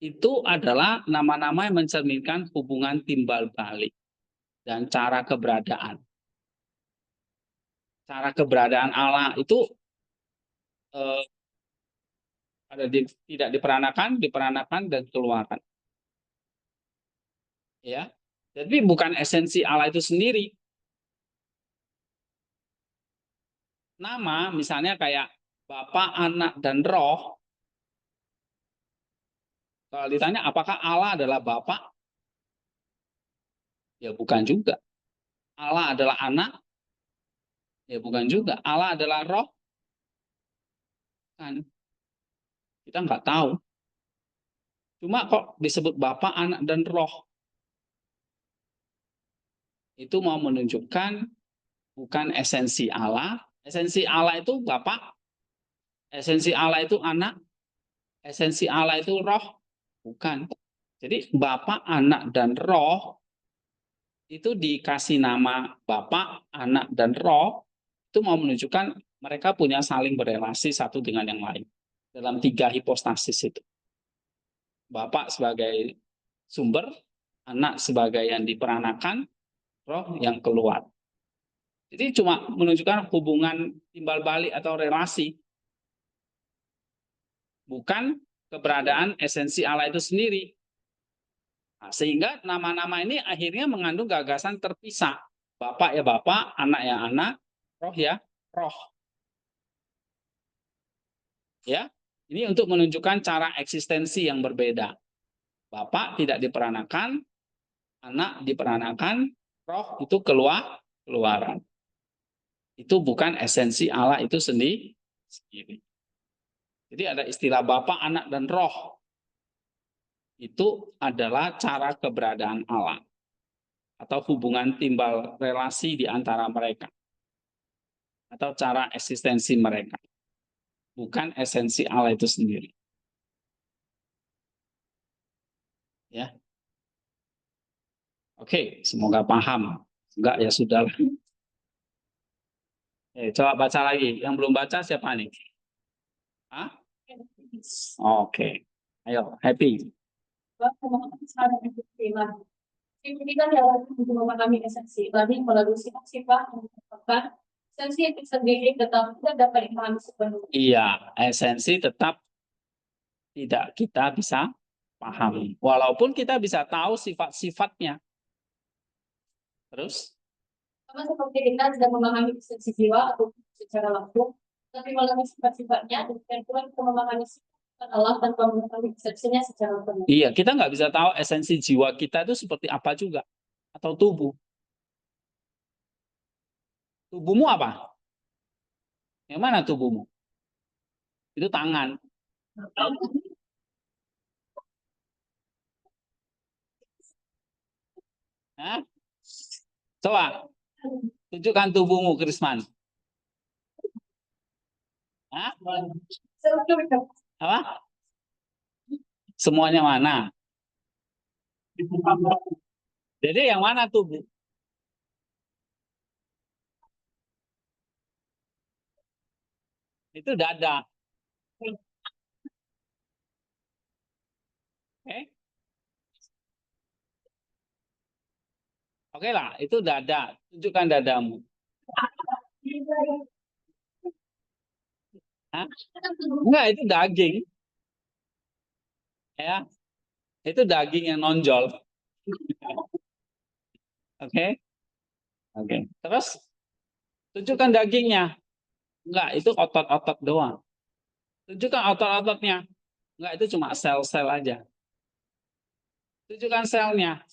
itu adalah nama-nama yang mencerminkan hubungan timbal balik dan cara keberadaan. Cara keberadaan Allah itu ada tidak diperanakan, dan keluarkan. Ya, jadi bukan esensi Allah itu sendiri. Nama misalnya kayak Bapa, Anak, dan Roh. Kalau ditanya apakah Allah adalah Bapa? Ya bukan juga. Allah adalah Anak? Ya bukan juga. Allah adalah Roh? Kan kita nggak tahu. Cuma kok disebut Bapa, Anak, dan Roh? Itu mau menunjukkan bukan esensi Allah. Esensi Allah itu Bapa, esensi Allah itu Anak, esensi Allah itu Roh, bukan. Jadi Bapa, Anak, dan Roh itu dikasih nama Bapa, Anak, dan Roh, itu mau menunjukkan mereka punya saling berelasi satu dengan yang lain dalam 3 hipostasis itu. Bapa sebagai sumber, Anak sebagai yang diperanakan, Roh yang keluar. Jadi cuma menunjukkan hubungan timbal balik atau relasi. Bukan keberadaan esensi Allah itu sendiri. Nah, sehingga nama-nama ini akhirnya mengandung gagasan terpisah. Bapak ya Bapak, Anak ya Anak, Roh ya Roh. Ya, Ini untuk menunjukkan cara eksistensi yang berbeda. Bapak tidak diperanakan, anak diperanakan, roh itu keluaran. Itu bukan esensi Allah itu sendiri. Jadi ada istilah Bapa, Anak, dan Roh. Itu adalah cara keberadaan Allah. Atau hubungan timbal relasi di antara mereka. Atau cara eksistensi mereka. Bukan esensi Allah itu sendiri. Ya. Oke, semoga paham. Enggak ya sudahlah. Coba baca lagi. Yang belum baca siapa nih? Hah? Oke. Ayo, happy. Kita dalam untuk memahami esensi, tadi melalui sifat-sifat yang merupakan esensi itu sendiri tetap tidak dapat dipahami sepenuhnya. Iya, esensi tetap tidak kita bisa pahami. Walaupun kita bisa tahu sifat-sifatnya. Terus? Sama seperti kita tidak memahami esensi jiwa atau secara langsung, tapi melalui sifat-sifatnya, dan pula kita memahami sifat Allah tanpa mengetahui esensinya secara penuh. Iya, kita nggak bisa tahu esensi jiwa kita itu seperti apa juga. Atau tubuh. Tubuhmu apa? Yang mana tubuhmu? Itu tangan. Hah? Coba, tunjukkan tubuhmu, Krisman. Hah? Apa? Semuanya mana? Jadi yang mana tubuh? Itu dada. Oke? Oke lah, itu dada. Tunjukkan dadamu. Hah? Enggak, itu daging. Ya, itu daging yang nonjol. Oke? Oke. Terus tunjukkan dagingnya. Enggak, itu otot-otot doang. Tunjukkan otot-ototnya. Enggak, itu cuma sel-sel aja. Tunjukkan selnya.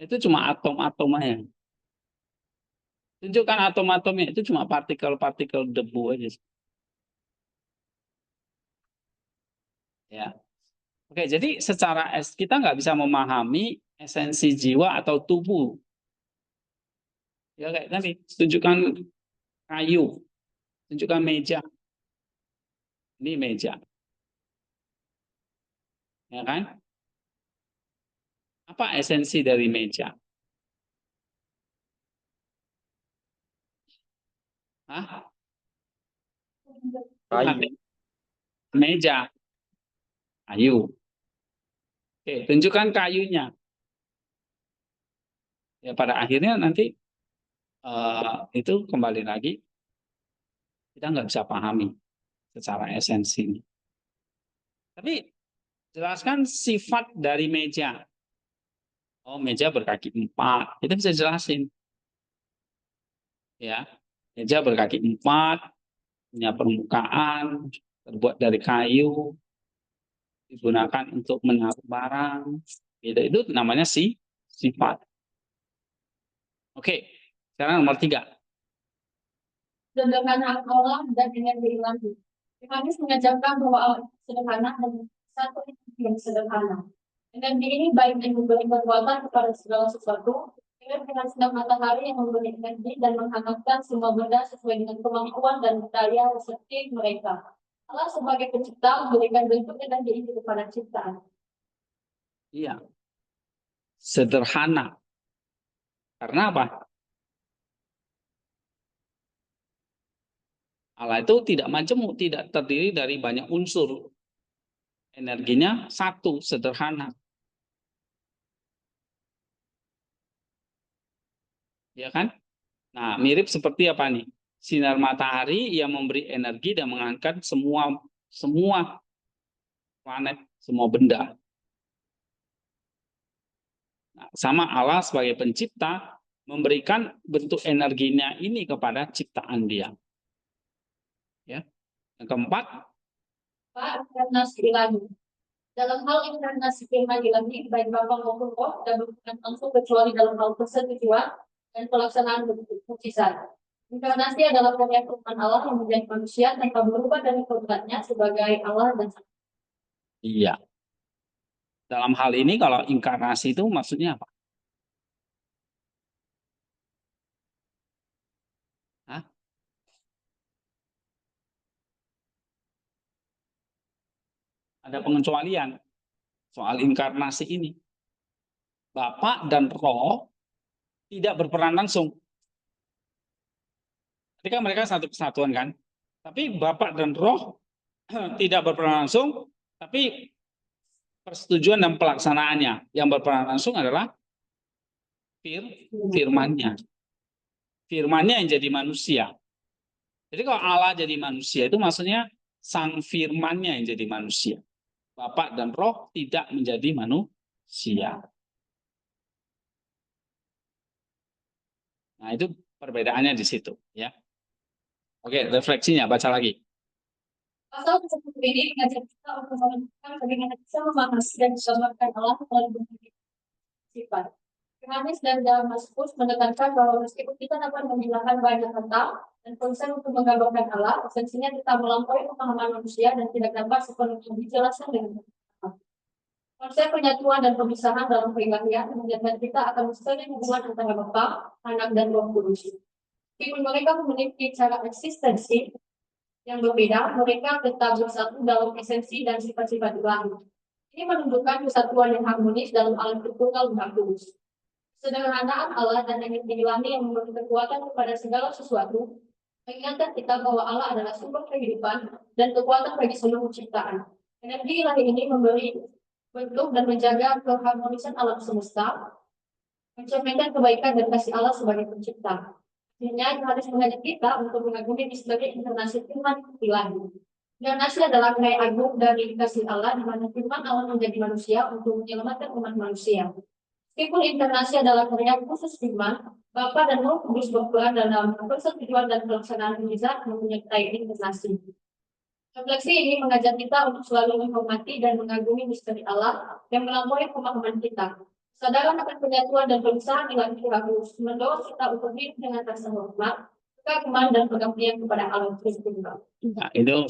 Itu cuma atom-atom aja. Tunjukkan atom-atomnya. Itu cuma partikel-partikel debu aja. Ya. Oke, jadi secara kita nggak bisa memahami esensi jiwa atau tubuh. Ya kayak tadi, tunjukkan kayu, tunjukkan meja. Ini meja. Ya kan? Apa esensi dari meja? Hah? Kayu. Meja. Kayu. Oke, tunjukkan kayunya. Ya pada akhirnya nanti itu kembali lagi kita nggak bisa pahami secara esensi. Tapi jelaskan sifat dari meja. Oh, meja berkaki 4. Kita bisa jelasin. Ya, meja berkaki 4, punya permukaan, terbuat dari kayu, digunakan untuk menaruh barang. Itu namanya sifat. Oke, sekarang nomor 3. Sederhana Allah dan energi ilahi. Yohanes mengajarkan bahwa Allah sederhana dan satu yang sederhana. Energi ini baik yang memberi kekuatan kepada segala sesuatu, dengan sinar matahari yang memberi energi dan menghangatkan semua benda sesuai dengan kemampuan dan daya seperti mereka. Allah sebagai pencipta memberikan bentuk energi ini kepada ciptaan. Iya. Sederhana. Karena apa? Allah itu tidak majemuk, tidak terdiri dari banyak unsur. Energinya satu, sederhana. Ya kan? Nah, mirip seperti apa nih? Sinar matahari yang memberi energi dan mengangkat semua planet, semua benda. Nah, sama Allah sebagai pencipta memberikan bentuk energinya ini kepada ciptaan Dia. Ya. Yang keempat, Inkarnasi ilahi. Dalam hal inkarnasi firman ilahi, baik Bapa maupun Roh tidak berhubungan langsung kecuali dalam hal persetujuan dan pelaksanaan mukjizat. Inkarnasi adalah karya firman Allah yang menjadi manusia tanpa berubah dari kodratnya sebagai Allah dan Iya. Dalam hal ini kalau inkarnasi itu maksudnya apa? Hah? Ada pengecualian soal inkarnasi ini. Bapa dan Roh tidak berperan langsung. Ketika mereka satu kesatuan kan. Tapi Bapa dan Roh tidak berperan langsung, tapi persetujuan dan pelaksanaannya yang berperan langsung adalah firman-Nya. Firman-Nya yang jadi manusia. Jadi kalau Allah jadi manusia itu maksudnya sang firman-Nya yang jadi manusia. Bapa dan Roh tidak menjadi manusia. Nah, itu perbedaannya di situ, ya. Oke, refleksinya baca lagi. pasal tersebut ini mengajak kita untuk menentukan bagaimana bisa memahami dan menggambarkan Allah melalui berbagai sifat. Yohanes dan Damaskus menekankan bahwa meskipun kita dapat menghilangkan banyak kata dan konsep untuk menggambarkan Allah, esensinya kita melampaui pemahaman manusia dan tidak dapat sepenuhnya dijelaskan dengan benar. Konsep penyatuan dan pemisahan dalam keilahian mengajarkan kita akan menjalin hubungan antara Bapa, Anak, dan Roh Kudus. Meskipun mereka memiliki cara eksistensi yang berbeda, mereka tetap bersatu dalam esensi dan sifat-sifat ilahi. Ini menunjukkan kesatuan yang harmonis dalam alam Tritunggal Maha Kudus. Sederhanaan Allah dan energi ilahi yang memberi kekuatan kepada segala sesuatu mengingatkan kita bahwa Allah adalah sumber kehidupan dan kekuatan bagi seluruh ciptaan. Energi ilahi ini memberi bentuk dan menjaga keharmonisan alam semesta, mencerminkan kebaikan dan kasih Allah sebagai pencipta. Akhirnya harus mengajak kita untuk mengagumi sebagai inkarnasi firman ilahi. Inkarnasi adalah nilai agung dari kasih Allah di mana firman Allah menjadi manusia untuk menyelamatkan umat manusia. Meskipun inkarnasi adalah karya khusus firman, Bapa dan Roh Kudus berperan dalam persetujuan dan pelaksanaan mukjizat menyertai inkarnasi. Refleksi ini mengajak kita untuk selalu menghormati dan mengagumi misteri Allah yang melampaui pemahaman kita. Kesadaran akan penyatuan dan pemisahan ilahi harus mendorong kita untuk hidup dengan rasa hormat, kekaguman dan pengabdian kepada Allah Tritunggal. Nah, itu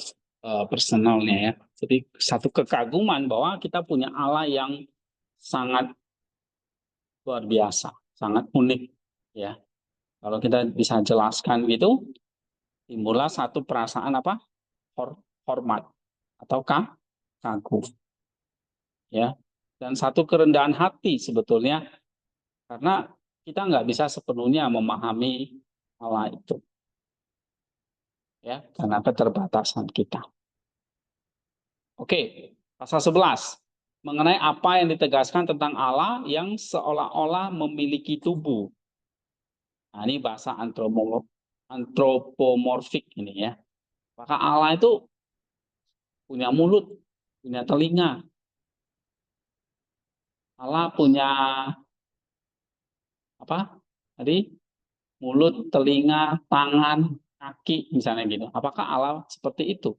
personalnya ya. Jadi satu kekaguman bahwa kita punya Allah yang sangat luar biasa, sangat unik ya. Kalau kita bisa jelaskan gitu, timbullah satu perasaan apa? Hormat atau kagum. Ya. Dan satu kerendahan hati sebetulnya karena kita nggak bisa sepenuhnya memahami Allah itu. Ya, karena keterbatasan kita. Oke, pasal 11 mengenai apa yang ditegaskan tentang Allah yang seolah-olah memiliki tubuh. Nah, ini bahasa antropomorfik ini ya. Maka Allah itu punya mulut, punya telinga. Allah punya apa? Tadi mulut, telinga, tangan, kaki misalnya gitu. Apakah Allah seperti itu?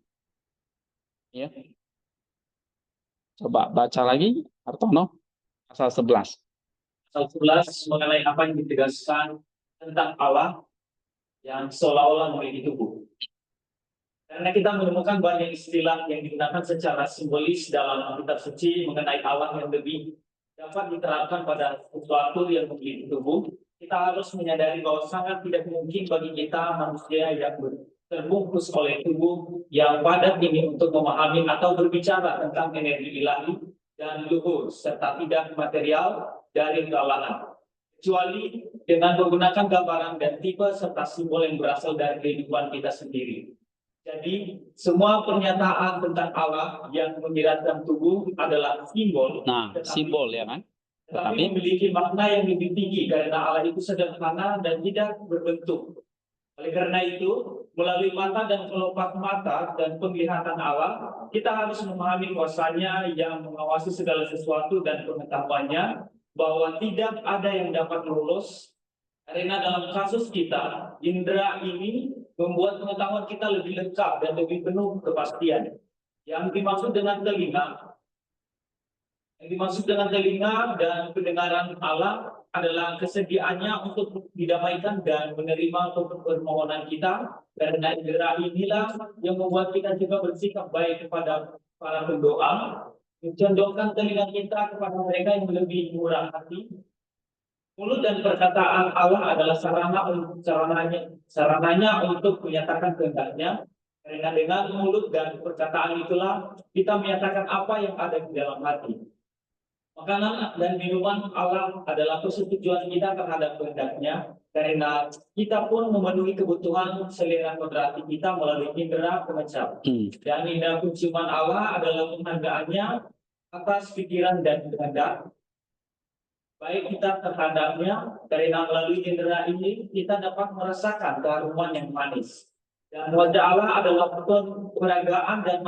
Ya. Coba baca lagi Hartono pasal 11. Pasal 11 mengenai apa yang ditegaskan tentang Allah yang seolah-olah memiliki tubuh. Karena kita menemukan banyak istilah yang digunakan secara simbolis dalam Alkitab Suci mengenai Allah yang lebih dapat diterapkan pada sesuatu yang memiliki tubuh, kita harus menyadari bahwa sangat tidak mungkin bagi kita manusia yang terbungkus oleh tubuh yang padat ini untuk memahami atau berbicara tentang energi ilahi dan luhur serta tidak material dari kealahan. Kecuali dengan menggunakan gambaran dan tipe serta simbol yang berasal dari kehidupan kita sendiri. Jadi, semua pernyataan tentang Allah yang menyiratkan tubuh adalah simbol. Nah, simbol ya kan? Tetapi memiliki makna yang lebih tinggi karena Allah itu sederhana dan tidak berbentuk. Oleh karena itu, melalui mata dan kelopak mata dan penglihatan Allah, kita harus memahami kuasanya yang mengawasi segala sesuatu dan pengetahuannya, bahwa tidak ada yang dapat lulus. Karena dalam kasus kita, indera ini membuat pengetahuan kita lebih lengkap dan lebih penuh kepastian. Yang dimaksud dengan telinga, dan pendengaran Allah adalah kesediaannya untuk didamaikan dan menerima permohonan kita, karena indera inilah yang membuat kita juga bersikap baik kepada para pendoa, mencondongkan telinga kita kepada mereka yang lebih murah hati. Mulut dan perkataan Allah adalah sarananya untuk menyatakan kehendaknya. Karena dengan mulut dan perkataan itulah kita menyatakan apa yang ada di dalam hati. Makanan dan minuman Allah adalah persetujuan kita terhadap kehendaknya, karena kita pun memenuhi kebutuhan selera kodrati kita melalui indera pengencap. Dan indera penciuman Allah adalah penghargaannya atas pikiran dan kehendak baik kita terhadapnya, karena melalui indera ini kita dapat merasakan keharuman yang manis. Dan wajah Allah adalah peragaan dan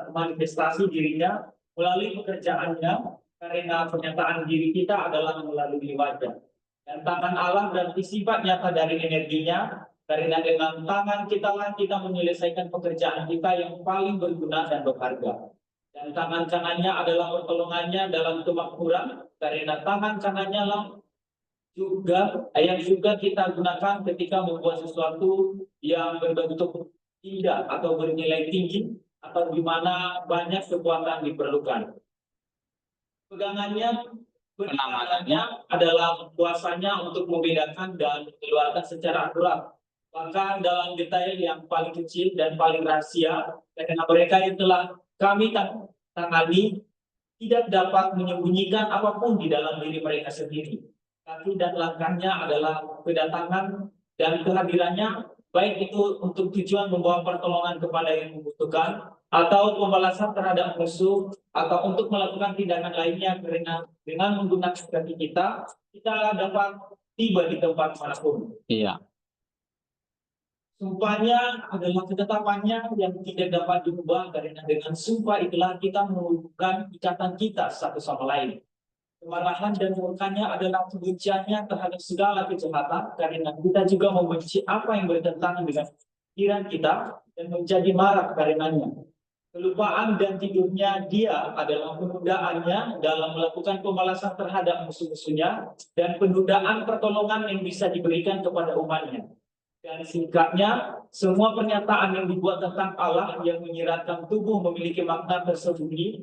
manifestasi dirinya melalui pekerjaannya, karena pernyataan diri kita adalah melalui wajah. Dan tangan Allah berarti sifat nyata dari energinya, karena dengan tangan kita menyelesaikan pekerjaan kita yang paling berguna dan berharga. Dan tangan kanannya adalah pertolongannya dalam kemakmuran, karena tangan kanannya lah yang juga kita gunakan ketika membuat sesuatu yang berbentuk indah atau bernilai tinggi, atau di mana banyak kekuatan diperlukan. Penanganannya adalah kuasanya untuk membedakan dan mengeluarkan secara akurat, bahkan dalam detail yang paling kecil dan paling rahasia, karena mereka yang telah kami tangani tidak dapat menyembunyikan apapun di dalam diri mereka sendiri. Kaki dan langkahnya adalah kedatangan dan kehadirannya, baik itu untuk tujuan membawa pertolongan kepada yang membutuhkan, atau pembalasan terhadap musuh, atau untuk melakukan tindakan lainnya, karena dengan menggunakan kaki kita dapat tiba di tempat manapun. Iya. Sumpahnya adalah ketetapannya yang tidak dapat diubah, karena dengan sumpah itulah kita mengukuhkan ikatan kita satu sama lain. Kemarahan dan murkanya adalah kebenciannya terhadap segala kejahatan, karena kita juga membenci apa yang bertentangan dengan pikiran kita dan menjadi marah karenanya. Kelupaan dan tidurnya dia adalah penundaannya dalam melakukan pembalasan terhadap musuh-musuhnya, dan penundaan pertolongan yang bisa diberikan kepada umatnya. Dan singkatnya, semua pernyataan yang dibuat tentang Allah yang menyiratkan tubuh memiliki makna tersembunyi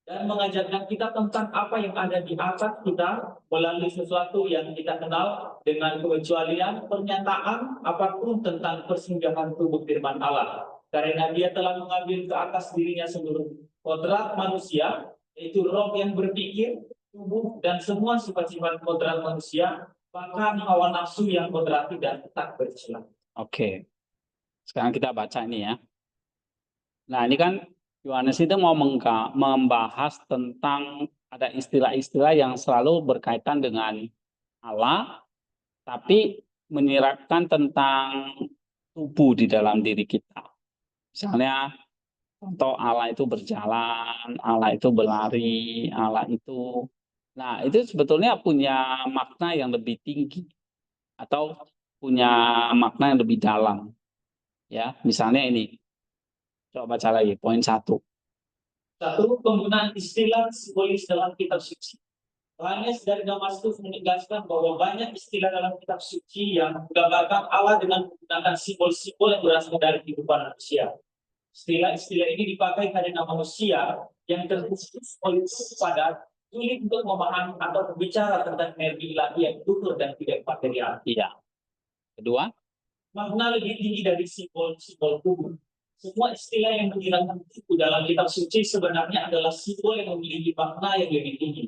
dan mengajarkan kita tentang apa yang ada di atas kita melalui sesuatu yang kita kenal, dengan kekecualian pernyataan apapun tentang persinggahan tubuh firman Allah. Karena dia telah mengambil ke atas dirinya seluruh kodrat manusia, yaitu roh yang berpikir, tubuh, dan semua sifat-sifat kodrat manusia, bahkan hawa nafsu yang kodrati dan tak bercela. Oke. Sekarang kita baca ini ya. Nah, ini kan Yohanes itu mau membahas tentang ada istilah-istilah yang selalu berkaitan dengan Allah, tapi menyiratkan tentang tubuh di dalam diri kita. Misalnya, contoh Allah itu berjalan, Allah itu berlari, Allah itu... Nah, itu sebetulnya punya makna yang lebih tinggi atau punya makna yang lebih dalam. Ya, misalnya ini. Coba baca lagi, poin 1. Satu, penggunaan istilah simbolis dalam kitab suci. Yohanes dari Damaskus menegaskan bahwa banyak istilah dalam kitab suci yang menggambarkan Allah dengan menggunakan simbol-simbol yang berasal dari kehidupan manusia. Istilah-istilah ini dipakai karena manusia yang terkhusus pada sulit untuk memahami atau berbicara tentang energi ilahi yang luhur dan tidak material. Iya. Kedua, makna lebih tinggi dari simbol-simbol tubuh. Semua istilah yang menghilangkan tubuh dalam kitab suci sebenarnya adalah simbol yang memiliki makna yang lebih tinggi.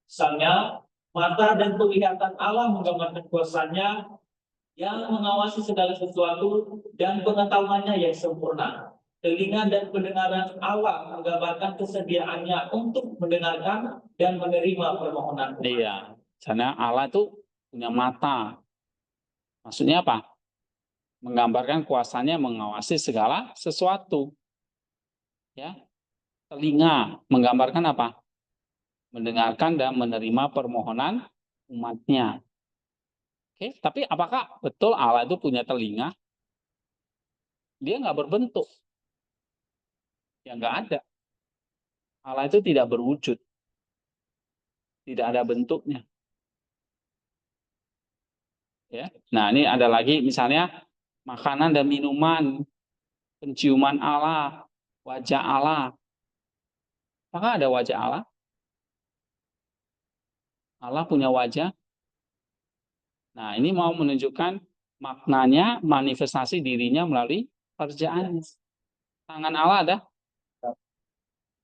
Misalnya, mata dan penglihatan Allah menggambarkan kuasanya yang mengawasi segala sesuatu dan pengetahuannya yang sempurna. Telinga dan pendengaran Allah menggambarkan kesediaannya untuk mendengarkan dan menerima permohonan. iya. Karena Allah itu punya mata. Maksudnya apa? Menggambarkan kuasanya mengawasi segala sesuatu. Ya. Telinga menggambarkan apa? Mendengarkan dan menerima permohonan umatnya. Oke, tapi apakah betul Allah itu punya telinga? Dia nggak berbentuk. Ya nggak ada. Allah itu tidak berwujud. Tidak ada bentuknya. Ya. Nah, ini ada lagi misalnya makanan dan minuman, penciuman Allah, wajah Allah. Apakah ada wajah Allah? Allah punya wajah. Nah, ini mau menunjukkan maknanya manifestasi dirinya melalui kerjaannya. Tangan Allah ada.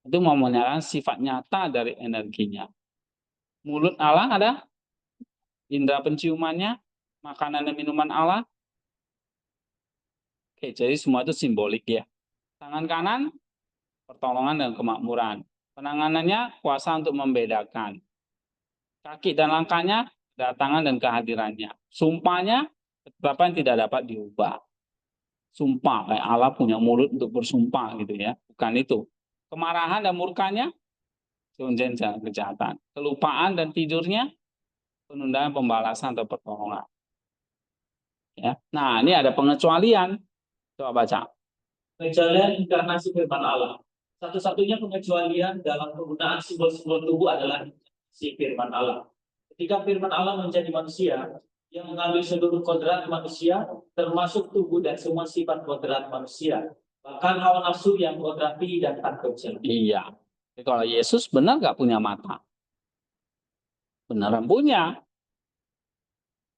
Itu mau menunjukkan sifat nyata dari energinya. Mulut Allah ada. Indera penciumannya, makanan dan minuman Allah. Oke, jadi semua itu simbolik ya. Tangan kanan, pertolongan dan kemakmuran. Penanganannya, kuasa untuk membedakan. Kaki dan langkahnya, kedatangan dan kehadirannya. Sumpahnya, ketetapan tidak dapat diubah. Sumpah, kayak Allah punya mulut untuk bersumpah gitu ya. Bukan itu. Kemarahan dan murkanya, kejahatan. Kelupaan dan tidurnya, penundaan pembalasan atau pertolongan. Ya. Nah, ini ada pengecualian. Coba baca. Pengecualian inkarnasi firman Allah. Satu-satunya pengecualian dalam penggunaan simbol-simbol tubuh adalah si firman Allah. Ketika firman Allah menjadi manusia, yang mengambil seluruh kodrat manusia, termasuk tubuh dan semua sifat kodrat manusia. Bahkan hawa nafsu yang kodrati dan takutnya. Iya. Jadi kalau Yesus benar nggak punya mata? Beneran punya.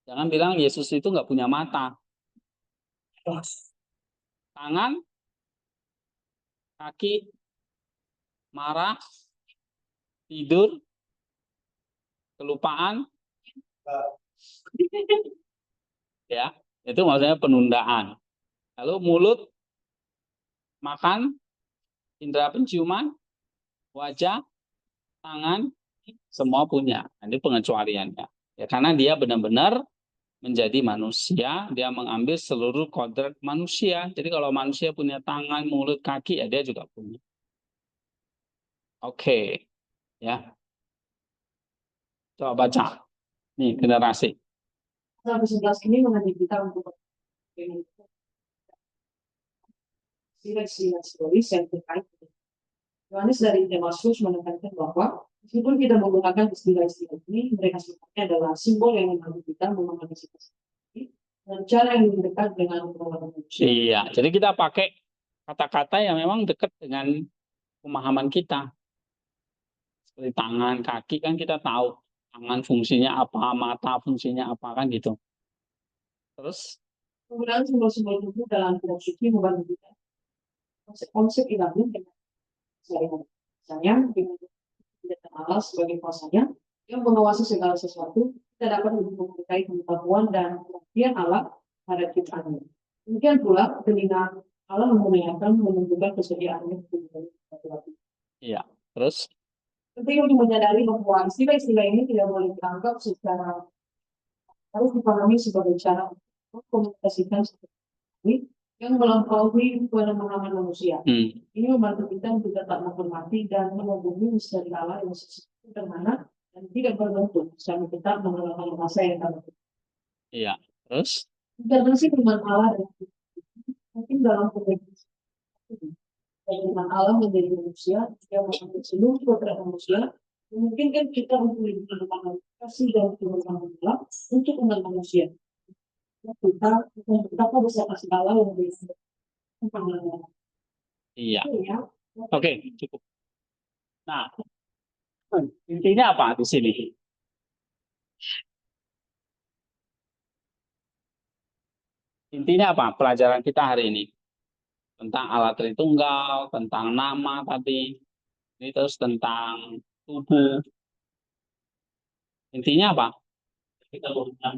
Jangan bilang Yesus itu nggak punya mata. Tangan, kaki, marah, tidur, kelupaan, ya, itu maksudnya penundaan. Lalu mulut, makan, indera penciuman, wajah, tangan, semua punya. Ini pengecualiannya. Ya, karena dia benar-benar menjadi manusia, dia mengambil seluruh kodrat manusia. Jadi kalau manusia punya tangan, mulut, kaki, ya dia juga punya. Oke, ya. Coba baca. Nih, generasi. Sampai 11 ini mengajak kita untuk sila-sila historis yang terkait. Yohanes dari Damaskus menekankan bahwa meskipun kita menggunakan istilah-istilah ini, mereka sebenarnya adalah simbol yang membantu kita memahami situasi dan cara yang lebih dekat dengan pemahaman manusia. Iya, jadi kita pakai kata-kata yang memang dekat dengan pemahaman kita. Seperti tangan, kaki kan kita tahu. Tangan fungsinya apa, mata fungsinya apa, kan gitu. Terus, Penggunaan simbol-simbol tubuh dalam kitab suci membantu kita konsep-konsep ilahi dengan sehari-hari. Misalnya, dengan tindakan Allah sebagai kuasanya yang mengawasi segala sesuatu, kita dapat lebih mengetahui pengetahuan dan pengertian Allah pada ciptaannya. Demikian pula, telinga Allah memuliakan menunjukkan kesediaannya untuk laki-laki. iya. Terus, Penting untuk menyadari bahwa istilah-istilah ini tidak boleh dianggap secara harus dipahami sebagai cara untuk mengkomunikasikan seperti ini yang melampaui pemahaman manusia. Ini membantu kita untuk tetap menghormati dan mengagumi misteri Allah yang sederhana dan tidak berbentuk, sampai tetap mengenalkan bahasa yang sama. iya. Terus, Inkarnasi firman Allah dan mungkin dalam konteks firman Allah menjadi manusia, dia mengambil seluruh kodrat manusia, memungkinkan kita untuk lebih mengenal kasih dan kebaikan Allah untuk umat manusia. Kita bisa kasih Allah yang lebih pengen. iya. Ya. Oke, cukup. Nah, intinya apa di sini? Intinya apa pelajaran kita hari ini? Tentang Allah Tritunggal, tentang nama tadi, ini terus tentang tubuh. Intinya apa? Kita menggunakan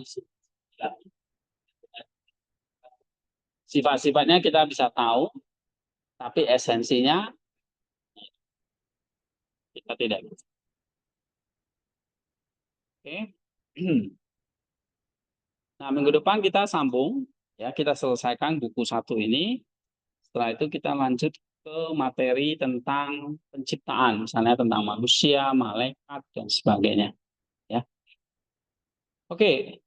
Sifat-sifatnya kita bisa tahu, tapi esensinya kita tidak bisa. Oke. Nah, minggu depan kita sambung, ya kita selesaikan buku 1 ini. Setelah itu kita lanjut ke materi tentang penciptaan, misalnya tentang manusia, malaikat dan sebagainya. Ya, oke.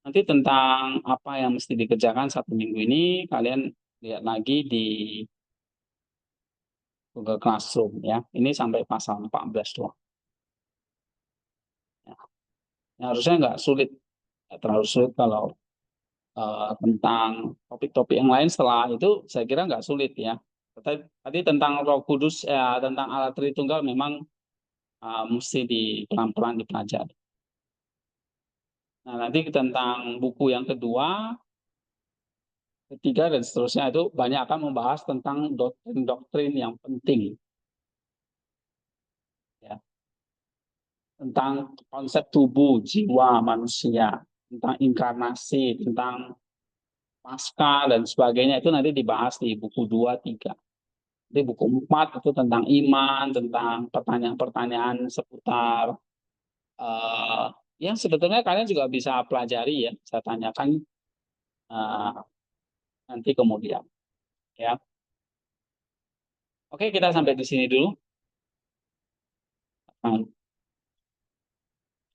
Nanti tentang apa yang mesti dikerjakan 1 minggu ini, kalian lihat lagi di Google Classroom ya. Ini sampai pasal 14 doang. Ya. Harusnya nggak sulit, nggak terlalu sulit kalau tentang topik-topik yang lain setelah itu saya kira nggak sulit ya. Tadi tentang Roh Kudus, tentang Allah Tritunggal memang mesti pelan-pelan dipelajari. Nah, nanti tentang buku yang kedua, ketiga, dan seterusnya itu banyak akan membahas tentang doktrin-doktrin yang penting. Ya. Tentang konsep tubuh, jiwa manusia, tentang inkarnasi, tentang pasca, dan sebagainya itu nanti dibahas di buku 2, 3. Di buku 4 itu tentang iman, tentang pertanyaan-pertanyaan seputar yang sebetulnya kalian juga bisa pelajari ya. Saya tanyakan nanti kemudian. Ya, oke, kita sampai di sini dulu. Nah,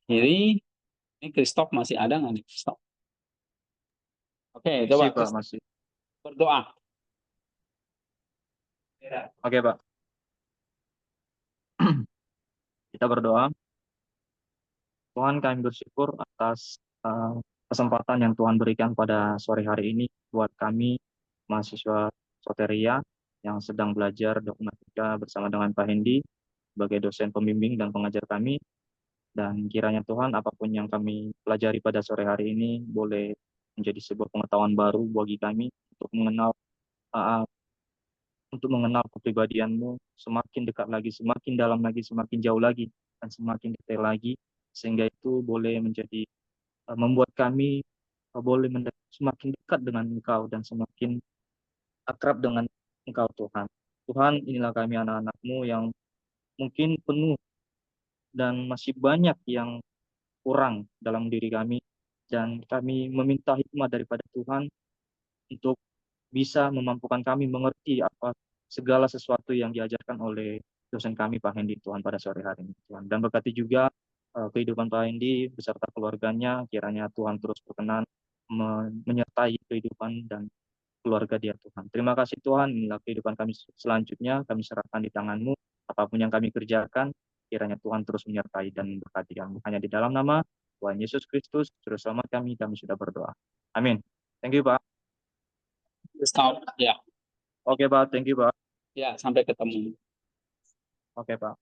ini Christoph masih ada nggak nih, Christoph? Oke, coba Masih, Pak, masih. berdoa. Oke, Pak. Kita berdoa. Tuhan, kami bersyukur atas kesempatan yang Tuhan berikan pada sore hari ini buat kami, mahasiswa Soteria, yang sedang belajar dogmatika bersama dengan Pak Hendi sebagai dosen pembimbing dan pengajar kami. Dan kiranya Tuhan, apapun yang kami pelajari pada sore hari ini boleh menjadi sebuah pengetahuan baru bagi kami uh, untuk mengenal kepribadian-Mu semakin dekat lagi, semakin dalam lagi, semakin jauh lagi, dan semakin detail lagi, sehingga itu boleh menjadi membuat kami boleh semakin dekat dengan Engkau dan semakin akrab dengan Engkau, Tuhan. Tuhan, inilah kami anak-anak-Mu yang mungkin penuh dan masih banyak yang kurang dalam diri kami, dan kami meminta hikmat daripada Tuhan untuk bisa memampukan kami mengerti apa segala sesuatu yang diajarkan oleh dosen kami Pak Hendi, Tuhan, pada sore hari ini, Tuhan. Dan berkati juga kehidupan Pak Hendi beserta keluarganya, kiranya Tuhan terus berkenan menyertai kehidupan dan keluarga dia, Tuhan. Terima kasih Tuhan, inilah kehidupan kami selanjutnya, kami serahkan di tangan-Mu. Apapun yang kami kerjakan, kiranya Tuhan terus menyertai dan berkati kami. Hanya di dalam nama Tuhan Yesus Kristus, Juru Selamat kami sudah berdoa. Amin. Thank you, Pak. Stop. Ya. Oke, Pak. Thank you, Pak. Ya, sampai ketemu. Oke, Pak.